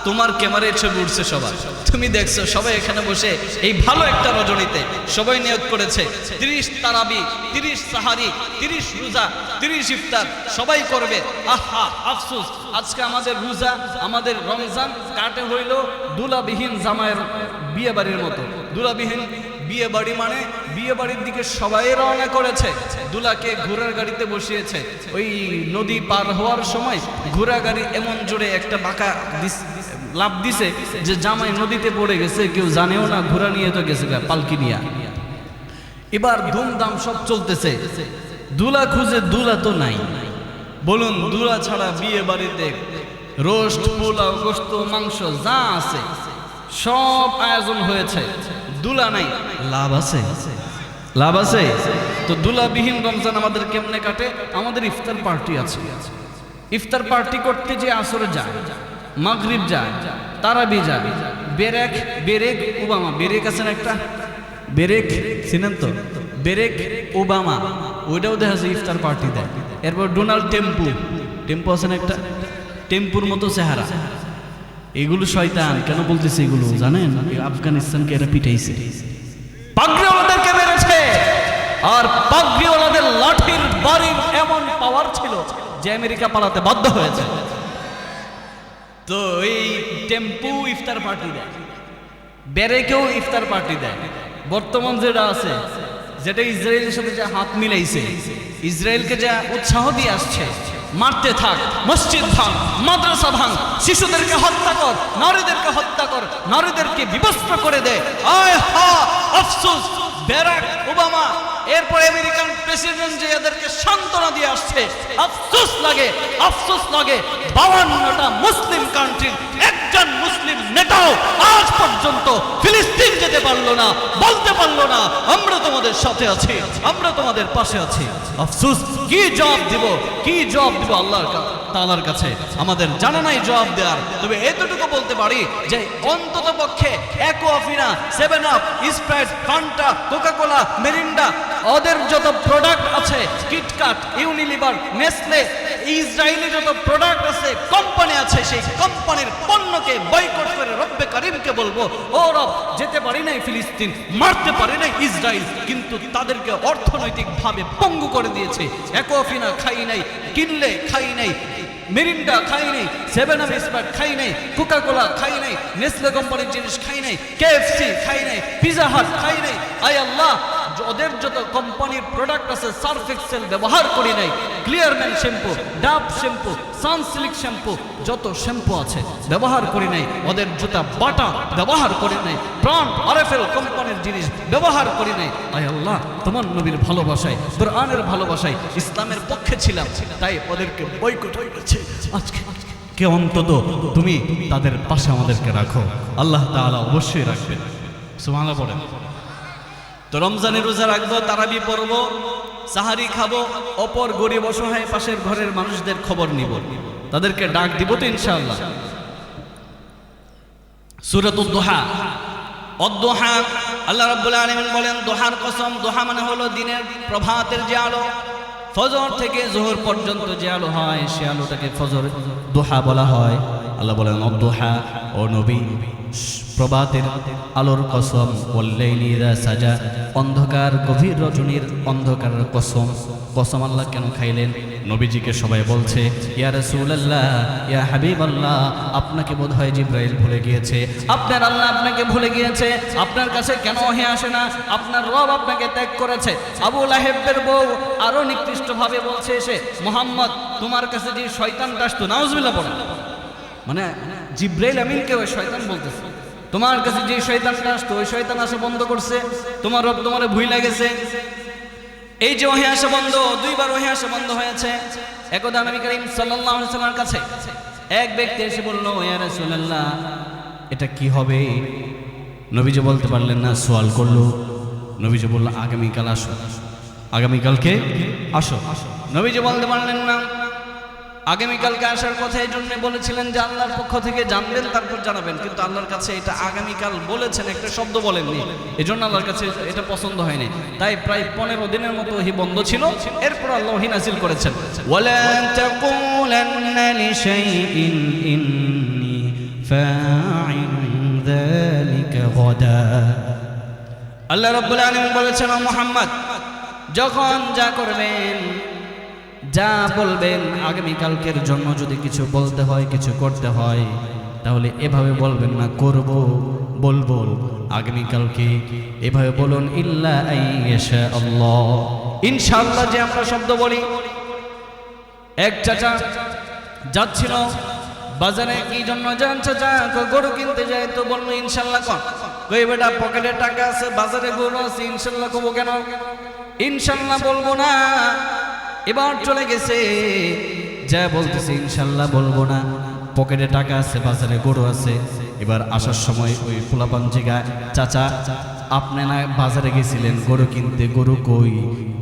তোমার ক্যামেরায় ছবি উঠছে সবার, তুমি দেখছো সবাই এখানে বসে এই ভালো একটা রজনীতে সবাই নিয়ত করেছে 30 তারাবি, 30 সাহারি, 30 রোজা, 30 ইফতার সবাই করবে। আহা আফসোস, আজকে আমাদের রোজা, আমাদের রমজান কাটে হইল দুলাবিহীন জামাইয়ের বিয়ে বাড়ির মতো। দুলাবিহীন বিয়ে বাড়ি মানে বিয়ে বাড়ির দিকে সবাই রওনা করেছে, দুলাকে ঘোড়ার গাড়িতে বসিয়েছে। ওই নদী পার হওয়ার সময় ঘোড়া গাড়ি এমন জোরে একটা বাঁকা লাভ দিছে যে জামাই নদীতে পড়ে গেছে, কেউ জানেও না, ঘোড়া নিয়ে তো গেছে পালকি নিয়ে। এবার ধুমধাম সব চলতেছে, দুলা খুঁজে দুলা তো নাই। বলুন দুলা ছাড়া বিয়ে বাড়িতে রোস্ট, পোলাও, গোশত, মাংস যা আছে সব আয়োজন হয়েছে, দুলা নাই, লাভ আছে? লাভ আছে? তো দুলাবিহীন রমজান আমাদের কেমনে কাটে? আমাদের ইফতার পার্টি আছে। ইফতার পার্টি করতে যে আসরে যায়, মাগরিব যায়, তারাবি যায়, বেরেক ওবামা, বেরেক আছেন একটা, বেরেক চিনেন তো, বেরেক ওবামা, ওইটাও দেখা যায় ইফতার পার্টি দেয়। এরপর ডোনাল্ড টেম্পু আছেন একটা, টেম্পুর মতো চেহারা। এগুলো শয়তান। কেন বলতেছে এগুলো জানেন? আফগানিস্তানকে এরা পিটাইছে, পাগড়িওয়ালাদেরকে মেরেছে। আর পাগড়িওয়ালাদের লাঠির বাড়ির এমন পাওয়ার ছিল যে আমেরিকা পালাতে বাধ্য হয়েছে। তো এই টেম্পু ইফতার পার্টি দেয়, বেরেকেও ইফতার পার্টি দেয়। বর্তমান যেটা আছে, যেটা ইসরায়েলের সাথে যে হাত মিলাইছে, ইসরায়েলকে যা উৎসাহ দিয়ে আসছে, মারতে থাক, মসজিদ ভাঙ, মাদ্রাসা ভাঙ, শিশুদেরকে হত্যা কর, নারীদেরকে হত্যা কর, নারীদেরকে বিবস্ত্র করে দে। আয় হা আফসোস, বারাক ওবামা, এরপর আমেরিকান প্রেসিডেন্ট যে এদেরকে সান্ত্বনা দিয়ে আসছে, আফসোস লাগে, আফসোস লাগে। 52টা মুসলিম কান্ট্রির একজন মুসলিম নেতাও আজ পর্যন্ত ফিলিস্তিন যেতে পারলো না, বলতে পারলো না আমরা তোমাদের সাথে আছি, আমরা তোমাদের পাশে আছি। আফসোস, কি জবাব দিব, কি জবাব দিব আল্লাহর তাআলার কাছে? আমাদের জানা নাই জবাব দেওয়ার। তবে এতটুকু বলতে পারি যে অন্তত পক্ষে অ্যাকোয়াফিনা, 7 up, Sprite, Fanta, Coca Cola, Mirinda, ওদের যত প্রোডাক্ট আছে, কিটকাট, ইউনিলিভার, নেসলে, ইসরায়েলি যত প্রোডাক্ট আছে, কোম্পানি আছে, সেই কোম্পানির পণ্যকে বয়কট করে রব্বে কারিমকে বলবো, ও রব, যেতে পারি নাই ফিলিস্তিন, মারতে পারি নাই ইসরায়েল, কিন্তু তাদেরকে অর্থনৈতিকভাবে পঙ্গু করে দিয়েছে। অ্যাকোয়াফিনা খাই নাই, কিনলে খাই নাই, মেরিন্ডা খাই নাই, 7 আপ স্প্রাইট খাই নাই, কোকাকোলা খাই নাই, নেসলে কোম্পানির জিনিস খাই নাই, কেএফসি খাই নাই, পিজা হাট খাই নাই। আয় আল্লাহ, ওদের যত কোম্পানির প্রোডাক্ট আছে, সার্ফ এক্সেল ব্যবহার করি নাই, clear men shampoo, Dove shampoo, Sunsilk shampoo, যত শ্যাম্পু আছে ব্যবহার করি নাই, ওদের জুতা বাটা ব্যবহার করি নাই, ব্র্যান্ড আরএফএল কোম্পানির জিনিস ব্যবহার করি নাই। আয় আল্লাহ, তোমার নবীর ভালোবাসায়, কোরআনের ভালোবাসায়, ইসলামের পক্ষে ছিলাম, তাই ওদেরকে বয়কট হয়ে গেছে। আজকে কে অন্তত তুমি তাদের পাশে আমাদেরকে রাখো। আল্লাহ তাআলা অবশ্যই রাখবেন। সুবহানাল্লাহ বলেন। তো রমজানের রোজা রাখবো, তারাবি পড়বো, সাহারি খাবো, অপর গরিব অসহায় পাশের ঘরের মানুষদের খবর নিব, তাদেরকে ডাক দিব তো ইনশাআল্লাহ। সূরাতুদ দুহা, অদ-দুহা, আল্লাহ রাব্বুল আলামিন বলেন দোহার কসম। দোহা মানে হলো দিনের প্রভাতের যে আলো, ফজর থেকে জোহর পর্যন্ত যে আলো হয়, সে আলোটাকে ফজর দোহা বলা হয়। আল্লাহ বলেন অদ-দুহা, ও নবী, প্রভাতের আলোর কসম, ওয়াল্লাইলি ইযা সাজা, অন্ধকার গভীর রজনীর অন্ধকারের কসম। কসম আল্লাহ কেন খাইলেন? নবীজিকে সবাই বলছে, ইয়া রাসূলুল্লাহ, ইয়া হাবিবাল্লাহ, আপনাকে বোধহয় জিবরাইল ভুলে গিয়েছে, আপনার আল্লাহ আপনাকে ভুলে গিয়েছে, আপনার কাছে কেন ওহী আসে না, আপনার রব আপনাকে ত্যাগ করেছে। আবু লাহেবের বউ আরো নিকৃষ্টভাবে বলছে এসে, মুহাম্মদ, তোমার কাছে যে শয়তানটা আসতো, নাউজুবিল্লাহ পড়ে, মানে জিবরাইল আমিনকে ওই শয়তান বলতেছে, তোমার কাছে যে শয়তানটা আসতো, ওই শয়তান আসা বন্ধ করছে, তোমার রব তোমারে ভুইলা গেছে। এই যে ওহী আসা বন্ধ, 2 বার ওহী আসা বন্ধ হয়েছে। একদা নবী করিম সাল্লাল্লাহু আলাইহি ওয়াসাল্লামের কাছে এক ব্যক্তি এসে বলল, ইয়া রাসূলুল্লাহ, এটা কি হবে? নবীজি বলতে পারলেন না, সওয়াল করলো। নবীজি বলল, আগামীকাল আসো, আগামীকালকে আসো। নবীজি বলতে পারলেন না, আগামীকালকে আসার কথা এই জন্য বলেছিলেন যে আল্লাহর পক্ষ থেকে জানবেন তারপর জানাবেন, কিন্তু আল্লাহর কাছে এটা আগামীকাল বলেছেন, একটা শব্দ বলেননি, এজন্য আল্লাহর কাছে এটা পছন্দ হয়নি। তাই প্রায় 15 দিনের মতো ওহী বন্ধ ছিল। এরপর আল্লাহ ওহী নাযিল করেছেন, ওয়ালা তাকুলান্না লিশাইইন ইন্নী ফাইলুন যালিকা গাদা। আল্লাহ রাব্বুল আলামিন বলেছেন, ও মুহাম্মদ, যখন যা করবেন, যা বলবেন, আগামীকালকের জন্য যদি কিছু বলতে হয়, কিছু করতে হয়, তাহলে এভাবে বলবেন না করব, বলবো আগামীকালকে, এভাবে বলুন ইল্লা আইয়াশা আল্লাহ, ইনশাআল্লাহ। যে আমরা শব্দ বলি, এক চাচা যাচ্ছিল বাজারে কি জন্য যান চাচা? গরু কিনতে যায়। তো বললো ইনশাল্লাহ কন। কই বেটা পকেটে টাকা আছে, বাজারে গরু আছে, ইনশাল্লাহ কব কেন? ইনশাল্লাহ বলবো না। এবার চলে গেছে, যা বলতেছে ইনশাল্লাহ বলবো না, পকেটে টাকা আছে, বাজারে গরু আছে। এবার আসার সময় ওই পোলাপান জিগায়, চাচা আপনি না বাজারে গেছিলেন গরু কিনতে, গরু কই?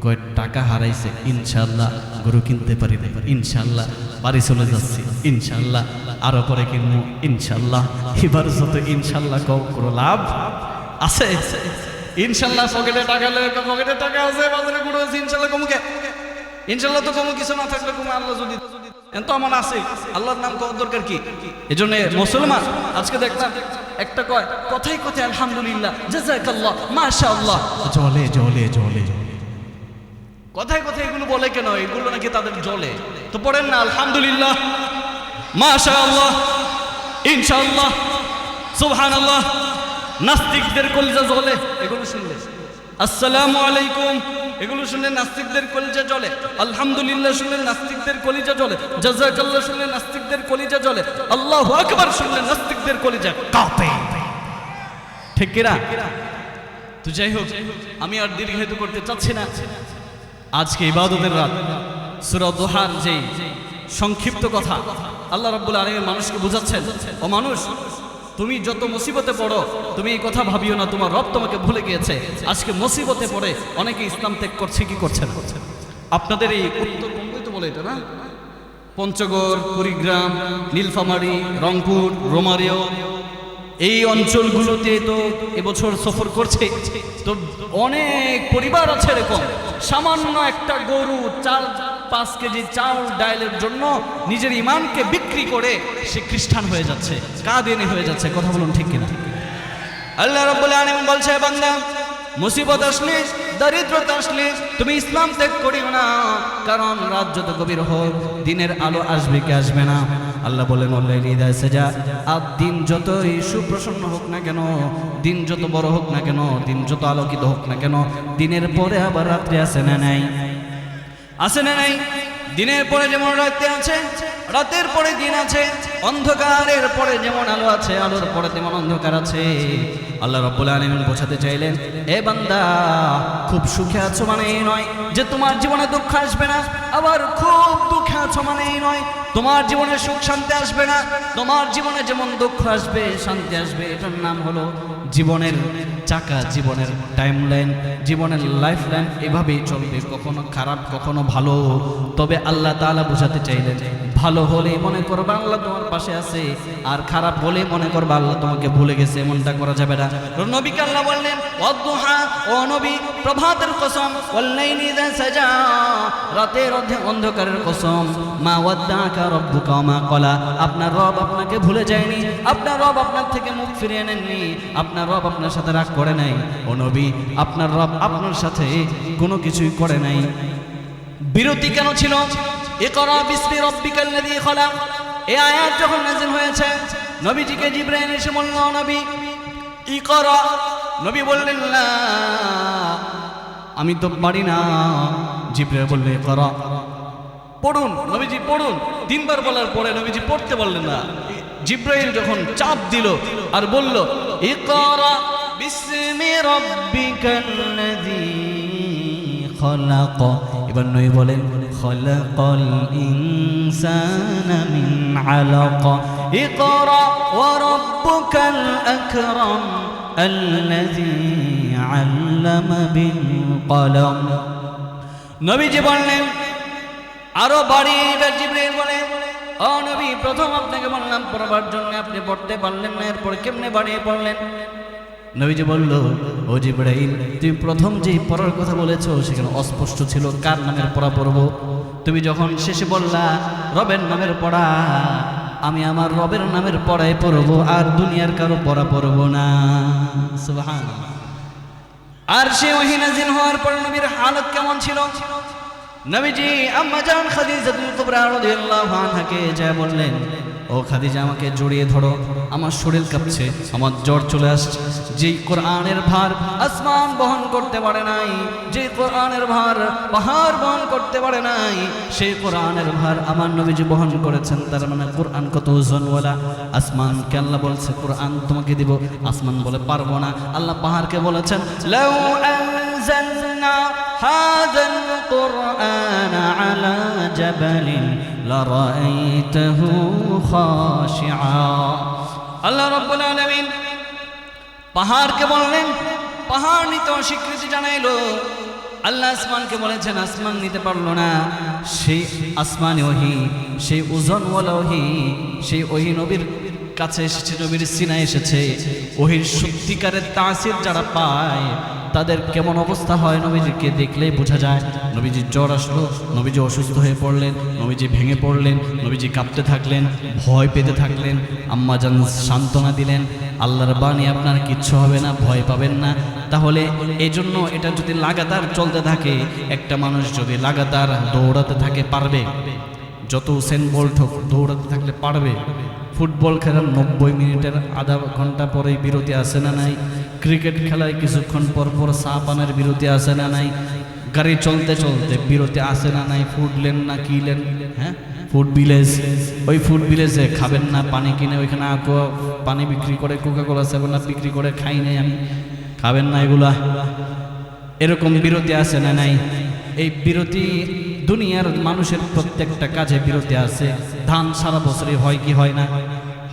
কয় টাকা হারাইছে, ইনশাল্লাহ গরু কিনতে পারি না, ইনশাল্লাহ বাড়ি চলে যাচ্ছি, ইনশাল্লাহ আরো পরে কিনবো, ইনশাল্লাহ। এবার যত ইনশাল্লাহ কোনো লাভ আছে? ইনশাল্লাহ পকেটে টাকা লয়ে, পকেটে টাকা আছে, বাজারে গরু আছে, ইনশাল্লাহ কমুকে? ইনশাল্লাহ তো কমু কিছু না থাকলে কমু আল্লাহ যদি তো আমার আছে, আল্লাহর নাম কত দরকার কি? এজন্য মুসলমান আজকে দেখলাম একটা কয় কথাই কথাই আলহামদুলিল্লাহ, জাযাকাল্লাহ, মাশাআল্লাহ, জলে জলে জলে কথাই কথাই এগুলো বলে কেন? এগুলো নাকি তাদের জলে। তো পড়েন না আলহামদুলিল্লাহ, মাশাআল্লাহ, ইনশাআল্লাহ, সুবহানাল্লাহ। নাস্তিকদের কলিজা জ্বলে এগুলো শুনলে। আসসালামু আলাইকুম এগুলো শুনলে নাস্তিকদের কলিজা জ্বলে। আলহামদুলিল্লাহ শুনলে নাস্তিকদের কলিজা জ্বলে। জাযাকাল্লাহ শুনলে নাস্তিকদের কলিজা জ্বলে। আল্লাহু আকবার শুনলে নাস্তিকদের কলিজা কাঁপে। ঠিক কিনা? তো যাই হোক, আমি আর দীর্ঘায়িত করতে চাচ্ছি না। আজকে ইবাদতের রাত, সূরা দুহার যে সংক্ষিপ্ত কথা আল্লাহ রাব্বুল আলামিন মানুষকে বুঝাচ্ছেন, ও মানুষ তুমি যত মুসিবতে পড়ো তুমি এই কথা ভাবিও না তোমার রব তোমাকে ভুলে গিয়েছে। আজকে মুসিবতে পড়ে অনেকে ইসলাম ত্যাগ করছে কি করছে না। আপনাদের এই উত্তরবঙ্গই তো বলে এটা না, পঞ্চগড়, কুড়িগ্রাম, নীলফামারী, রংপুর, রোমারিও, এই অঞ্চলগুলোতে তো এবছর সফর করছে। তো অনেক পরিবার আছে এরকম, সামান্য একটা গরু 4-5 কেজি চাউল ডালের জন্য নিজের ইমানকে বিক্রি করে সে খ্রিস্টান হয়ে যাচ্ছে, কাদিয়ানী হয়ে যাচ্ছে। কথা বলুন ঠিক কিনা? আল্লাহ রাব্বুল আলামিন বলছে, বান্দা মুসিবত আসলে, দারিদ্রতা আসলে তুমি ইসলাম ত্যাগ করিও না, কারণ রাত যত গভীর হোক দিনের আলো আসবে কি আসবে না। আল্লাহ বলেন, আর দিন যতই সুপ্রসন্ন হোক না কেন, দিন যত বড় হোক না কেন, দিন যত আলোকিত হোক না কেন, দিনের পরে আবার রাত্রি আছে না নাই? আছে না নাই? দিনের পরে যেমন রাত্রি আছে, রাতের পরে দিন আছে, অন্ধকারের পরে যেমন আলো আছে, আলোর পরে তেমন অন্ধকার আছে। আল্লাহ রাব্বুল আলামিন বোঝাতে চাইলেন, এ বান্দা খুব সুখে আছো মানে এই নয় যে তোমার জীবনে দুঃখ আসবে না, আবার খুব দুঃখে আছো মানে এই নয় তোমার জীবনে সুখ শান্তি আসবে না। তোমার জীবনে যেমন দুঃখ আসবে শান্তি আসবে, এটার নাম হলো জীবনের চাকা, জীবনের টাইমলাইন, জীবনের লাইফ লাইন এভাবেই চলবে, কখনো খারাপ কখনো ভালো। তবে আল্লাহ তাআলা বোঝাতে চাইলেন, ভালো হলে মনে করবা আল্লাহ তোমার পাশে আছে, আর খারাপ হলে মনে করবা আল্লাহ তোমাকে ভুলে গেছে, এমনটা করা যাবে না। নবীকে আল্লাহ বললেন, ওয়াদুহা, ও নবী প্রভাতের কসম, ওয়াল্লাইলি ইযা সাজা, রাতের অন্ধকারের কসম, মা ওয়াদ্দাকা রাব্বুকা ওয়া মা ক্বালা, আপনার রব আপনাকে ভুলে যায়নি, আপনার রব আপনার থেকে মুখ ফিরিয়ে নেননি, আপনার রব আপনার সাথে রাগ করে নাই। ও নবী আপনার রব আপনার সাথে কোনো কিছুই করে নাই। বিরতি কেন ছিল? ইকরা বিসমি রাব্বিকাল্লাযী খলাক, এই আয়াত যখন নাযিল হয়েছে নবীজিকে জিবরাইল এসে বলল, নবী ইকরা। নবী বললেন, না আমি তো পারি না। জিবরাইল বললেন, ইকরা, পড়ুন। নবীজি পড়ুন, 3 বার বলার পরে নবীজি পড়তে বললেন না। জিবরাইল যখন চাপ দিল আর বলল, ইকরা বিসমি রাব্বিকাল্লাযী খলাক, এবার নবী বলেন, খলাকাল ইনসানা মিন আলাক, ইকরা ওয়া রাব্বুকাল আকরাম আল্লাযী আল্লামা বিল কলম। নবীজি বললেন, আরো বাড়িয়ে এবার জিবরাইল বলে, ও নবী প্রথম আপনাকে বললাম পড়বার জন্য, আপনি পড়তে পারলেন না, এরপর কেমনে বাড়িয়ে পড়লেন? নবীজি বলল, ও জিবরাইল তুমি প্রথম যে পড়ার কথা বলেছো সেখানে অস্পষ্ট ছিল, কার নামের পড়া পড়বো? তুমি যখন শেষে বললা রবের নামের পড়া, আমি আমার রবের নামের পড়ায় পড়বো, আর দুনিয়ার কারো পড়া পড়বো না। সুবহানাল্লাহ। আর সে ওহী নাযিল হওয়ার পর নবীর হালত কেমন ছিল? নবীজি আম্মা জান খাদিজাতুল কুবরা রাদিয়াল্লাহু আনহাকে যা বললেন, ও খাদিজা আমাকে জড়িয়ে ধরো, আমার শরীর কাঁপছে, আমার জ্বর চলে আসছে। যেই কোরআনের ভার আসমান বহন করতে পারে নাই, যে কোরআনের ভার পাহাড় বহন করতে পারে নাই, সেই কোরআনের ভার আমার নবীজি বহন করেছেন। তার মানে কোরআন কত ওজনওয়ালা। আসমানকে আল্লাহ বলছে কোরআন তোমাকে দিব, আসমান বলে পারবো না। আল্লাহ পাহাড়কে বলেছেন লাউ আনজালনা হাযাল কুরআন আলা জাবালিন লারাআইতাহু খাশিআ। আল্লাহ রাব্বুল আলামিন পাহাড়কে বললেন, পাহাড় নিতে অস্বীকৃতি জানাইলো। আল্লাহ আসমানকে বলেছেন, আসমান নিতে পারলো না। সেই আসমানে ওহী, সেই ওজনওয়ালা ওহী, সেই ওহী নবীর কাছে এসেছে, নবীর সিনায় এসেছে। ওহির সত্যিকারের তাসির যারা পায় তাদের কেমন অবস্থা হয় নবীজিকে দেখলেই বোঝা যায়। নবীজির জ্বর আসলো, নবীজি অসুস্থ হয়ে পড়লেন, নবীজি ভেঙে পড়লেন, নবীজি কাঁপতে থাকলেন, ভয় পেতে থাকলেন। আম্মা জান সান্ত্বনা দিলেন, আল্লাহর বাণী আপনার কিচ্ছু হবে না, ভয় পাবেন না। তাহলে এই জন্য এটা যদি লাগাতার চলতে থাকে, একটা মানুষ যদি লাগাতার দৌড়াতে থাকে পারবে। যত উসেন বোল্ট হোক দৌড়াতে থাকলে পারবে। ফুটবল খেলার 90 মিনিটের আধা ঘন্টা পরেই বিরতি আসে না নাই? ক্রিকেট খেলায় কিছুক্ষণ পর পর চা পানের বিরতি আসে না নাই? গাড়ি চলতে চলতে বিরতি আসে না নাই? ফুড লেন না কি লেন, হ্যাঁ ফুড ভিলেজ, ওই ফুড ভিলেজে খাবেন না, পানি কিনে ওইখানে aqua পানি বিক্রি করে, কোকা-কোলা 7 আপ বিক্রি করে, খাই নাই আমি, খাবেন না এগুলা। এরকম বিরতি আসে না নাই? এই বিরতি দুনিয়ার মানুষের প্রত্যেকটা কাজে বিরতি আছে। ধান সারা বছরই হয় কি হয় না?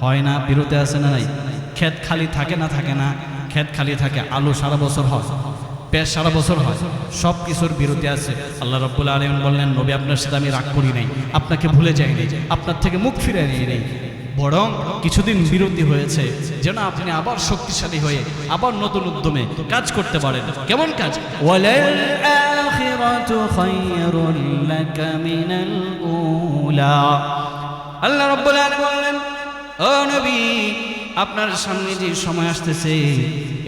হয় না, বিরতি আছে না নাই? ক্ষেত খালি থাকে না? থাকে না? ক্ষেত খালি থাকে। আলু সারা বছর হয়, পেঁয়াজ সারা বছর হয়, সব কিছুর বিরতি আছে। আল্লাহ রাব্বুল আলামিন বললেন, নবী আপনার সাথে আমি রাগ করি নাই, আপনাকে ভুলে যাইনি, আপনার থেকে মুখ ফিরে নিয়ে নেই, বরং কিছুদিন বিরতি হয়েছে যেন আপনি আবার শক্তিশালী হয়ে আবার নতুন উদ্যমে কাজ করতে পারেন। কেমন কাজ? ওয়ালাল আখিরাতু খায়রুল লাকা মিনাল উলা। আল্লাহ রাব্বুল আলামিন বললেন, ও নবী আপনার সামনে যে সময় আসতেছে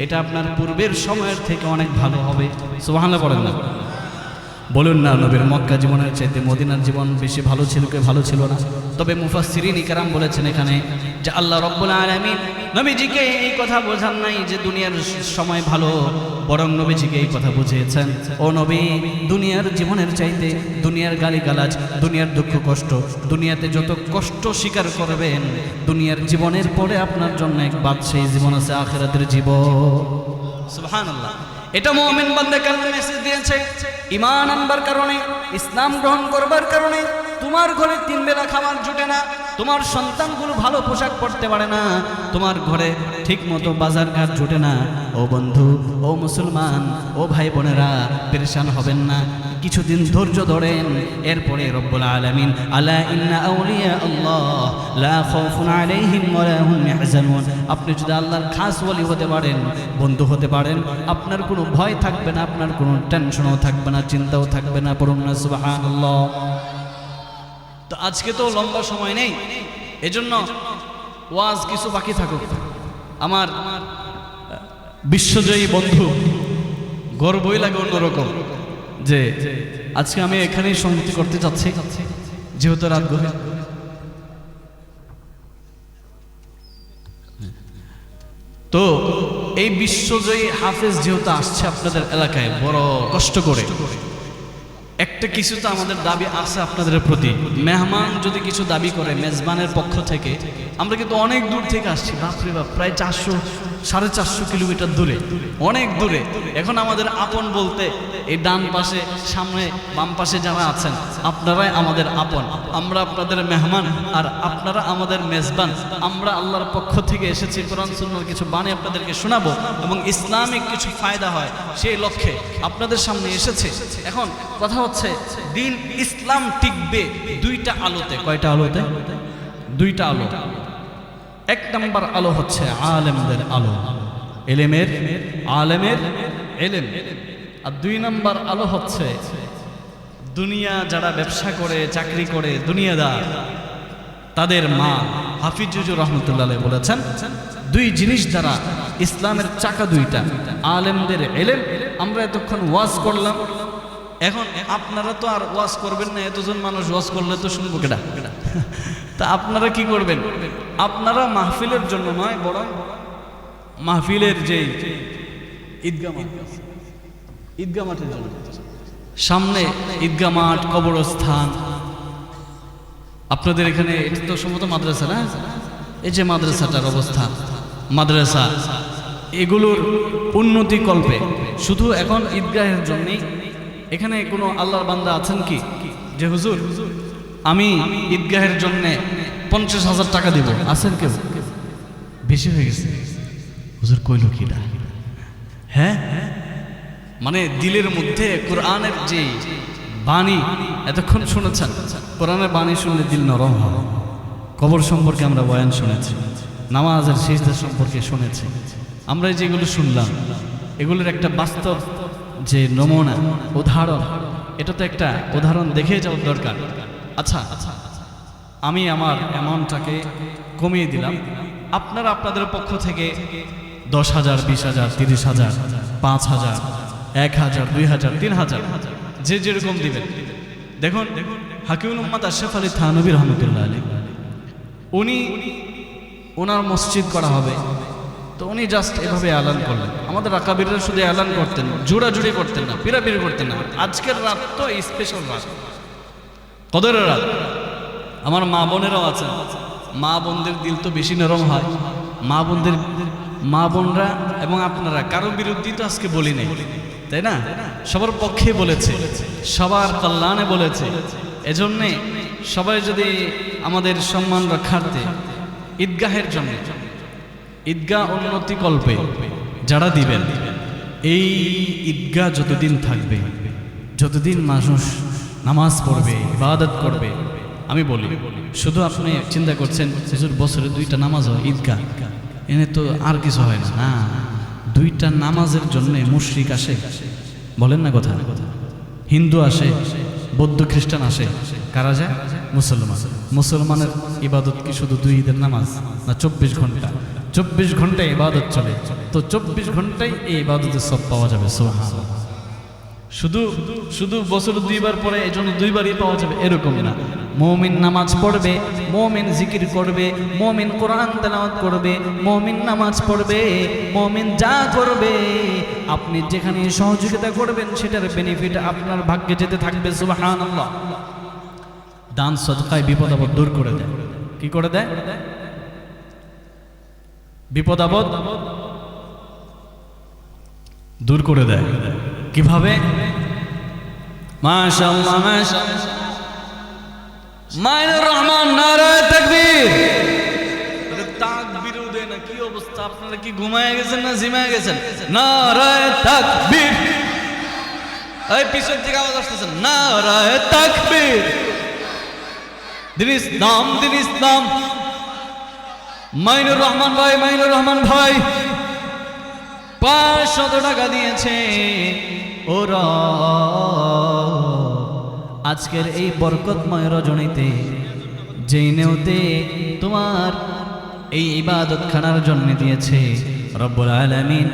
এটা আপনার পূর্বের সময়ের থেকে অনেক ভালো হবে। সুবহানাল্লাহ বলেন না? বলুন না, নবীর মক্কা জীবনের চাইতে মদিনার জীবন বেশি ভালো ছিল কি ভালো ছিল না? তবে মুফাসসিরিন ইকরাম বলেছেন এখানে যে আল্লাহ রাব্বুল আলামিন নবীজিকে এই কথা বোঝান নাই যে দুনিয়ার সময় ভালো, বরং নবীজিকে এই কথা বুঝিয়েছেন, ও নবী দুনিয়ার জীবনের চাইতে দুনিয়ার গালিগালাজ, দুনিয়ার দুঃখ কষ্ট, দুনিয়াতে যত কষ্ট স্বীকার করবেন, দুনিয়ার জীবনের পরে আপনার জন্য এক বাদশাহী জীবন আছে, আখিরাতের জীবন। সুবহানাল্লাহ। এটা মুমিন বান্দাকে আল্লাহ মেসেজ দিয়েছে। ঈমান আনবার কারণে, ইসলাম গ্রহণ করবার কারণে তোমার ঘরে 3 বেলা খাবার জুটে না, তোমার সন্তানগুলো ভালো পোশাক পরতে পারে না, তোমার ঘরে ঠিক মতো বাজার ঘাট জুটে না। ও বন্ধু, ও মুসলমান, ও ভাই বোনেরা, পেরেশান হবেন না, কিছুদিন ধৈর্য ধরেন। এরপরে রব্বুল আলামিন আলা ইন্না আউলিয়া আল্লাহ লা খাউফুন আলাইহিম ওয়া লা হুম ইয়াহজানুন। আপনি যদি আল্লাহর খাস ওলি হতে পারেন, বন্ধু হতে পারেন, আপনার কোনো ভয় থাকবে না, আপনার কোনো টেনশনও থাকবে না, চিন্তাও থাকবে না। পড়ুন না সুবহানাল্লাহ। তো আজকে তো লম্বা সময় নেই, এজন্য ওয়াজ কিছু বাকি থাকুক। আমার বিশ্বজয়ী বন্ধু গর্বই লাগে অন্যরকম যে আজকে আমি এখানেই সমাপ্তি করতে চাচ্ছি, যেহেতু রাত গভীর। তো এই বিশ্বজয়ী হাফেজ যেহেতু আসছে আপনাদের এলাকায় বড় কষ্ট করে, একটা কিছু তো আমাদের দাবি আছে আপনাদের প্রতি। মেহমান যদি কিছু দাবি করে মেজবানের পক্ষ থেকে, আমরা কিন্তু অনেক দূর থেকে আসছি, বাপরে বাপ, প্রায় 400-450 কিলোমিটার দূরে, অনেক দূরে। এখন আমাদের আপন বলতে এই ডান পাশে, সামনে, বাম পাশে যারা আছেন, আপনারাই আমাদের আপন, আমরা আপনাদের মেহমান, আর আপনারা আমাদের মেজবান। আমরা আল্লাহর পক্ষ থেকে এসেছি, কোরআন সুন্নাহর কিছু বাণী আপনাদেরকে শোনাবো এবং ইসলামিক কিছু ফায়দা হয় সেই লক্ষ্যে আপনাদের সামনে এসেছে। এখন কথা হচ্ছে, দিন ইসলাম টিকবে 2টা আলোতে। কয়টা আলোতে? 2টা আলো। 1 নম্বর আলো হচ্ছে আলেমদের আলো, এলেমের, আলেমের এলেম। আর 2 নম্বর আলো হচ্ছে দুনিয়া যারা ব্যবসা করে, চাকরি করে, দুনিয়াদার, তাদের মা। হাফিজুজুর রহমতুল্লাহ বলেছেন 2 জিনিস দ্বারা ইসলামের চাকা 2টা, আলেমদের এলেম। আমরা এতক্ষণ ওয়াজ করলাম, এখন আপনারা তো আর ওয়াজ করবেন না, এতজন মানুষ ওয়াজ করলে তো শুনবো কেডা? তা আপনারা কি করবেন? আপনারা মাহফিলের জন্য নয়, বরং মাহফিলের যে ঈদগাহ মাঠ, ঈদগাহ মাঠের জন্য, সামনে ঈদগাহ মাঠ, কবরস্থান, আপনাদের এখানে এটা তো সম্ভবত মাদ্রাসা না? এই যে মাদ্রাসাটার অবস্থা, মাদ্রাসা এগুলোর উন্নতি কল্পে শুধু এখন ঈদগাহের জন্যই, এখানে কোনো আল্লাহর বান্দা আছেন কি যে হুজুর আমি ঈদগাহের জন্যে 50,000 টাকা দিব? আছেন কেউ? বেশি হয়ে গেছে হুজুর, কইল কিটা? হ্যাঁ, মানে দিলের মধ্যে কোরআনের যে বাণী এতক্ষণ শুনেছেন, কোরআনের বাণী শুনলে দিল নরম হয়। কবর সম্পর্কে আমরা বয়ান শুনেছি, নামাজের সিজদা সম্পর্কে শুনেছি। আমরা যেগুলো শুনলাম এগুলোর একটা বাস্তব যে নমুনা, উদাহরণ, এটা তো একটা উদাহরণ দেখে যাওয়ার দরকার। আচ্ছা, আমি আমার অ্যামাউন্টটাকে কমিয়ে দিলাম, আপনারা আপনাদের পক্ষ থেকে 10,000, 20,000, 30,000, 5,000, 1,000, 2,000, 3,000 যে যেরকম দিবেন। দেখুন হাকিমুল উম্মাত আশরাফ আলী থানভী রহমতুল্লাহ আলাইহি, উনি ওনার মসজিদ করা হবে, তো উনি জাস্ট এভাবে এলান করলেন। আমাদের আকাবিররা শুধু এলান করতেন, জোড়াজুড়ি করতেন না, পিরাপিরি করতেন না। আজকের রাত তো স্পেশাল রাত, কদরের রাত। আমার মা বোনেরাও আছেন, মা বোনদের দিল তো বেশি নরম হয়। মা বোনরা এবং আপনারা কারো বিরুদ্ধে তো আজকে বলি নাই, তাই না? সবার পক্ষে বলেছে, সবার কল্যাণে বলেছে। এজন্যে সবাই যদি আমাদের সম্মান রক্ষার্থে ঈদগাহের জন্য, ঈদগাহ উন্নতি কল্পে যারা দিবেন, এই ঈদগাহ যতদিন থাকবে, যতদিন মানুষ নামাজ পড়বে, ইবাদত করবে, আমি বলি শুধু আপনি চিন্তা করছেন হুজুর বছরে 2টা নামাজ হয় ঈদগাহ, এনে তো আর কিছু হয় না। না, 2টা নামাজের জন্য মুশরিক আসে, বলেন না কথা, হিন্দু আসে, বৌদ্ধ খ্রিস্টান আসে, কারা যায়? মুসলমান। মুসলমানের ইবাদত কি শুধু 2 ঈদের নামাজ না? 24 ঘন্টা, 24 ঘন্টায় ইবাদত চলে, তো 24 ঘন্টায় এই ইবাদতের সব পাওয়া যাবে। সুবহানাল্লাহ। শুধু বছরে 2বার পরে এই জন্য 2বারই পাওয়া যাবে এরকম না। মুমিন নামাজ পড়বে, মুমিন জিকির করবে, মুমিন কোরআন তেলাওয়াত করবে, মুমিন নামাজ পড়বে, মুমিন যা করবে আপনি যেখানে সহযোগিতা করবেন সেটার বেনিফিট আপনার ভাগ্যে যেতে থাকবে। সুবহানাল্লাহ। দান সদকায় বিপদ আপদ দূর করে দেয়। কি করে দেয়? বিপদ আপদ দূর করে দেয়। কিভাবে? মাশাআল্লাহ, মাশাআল্লাহ। মাইনুর রহমান, নারায়ে তাকবীর। তাকবীরও দেয় না, কি অবস্থা? আপনারা কি ঘুমায় গেছেন না জিমায় গেছেন? নারায়ে তাকবীর। এই পিছন থেকে আওয়াজ আসতেছে, নারায়ে তাকবীর। দিন ইসলাম, দিন ইসলাম। মাইনুর রহমান ভাই, মাইনুর রহমান ভাই 500 টাকা দিয়েছে ওরা আজকের এই বরকতময় রজনীতে, যেই নেওতে তোমার এই ইবাদত খানার জন্য দিয়েছে। রব্বুল আলামিন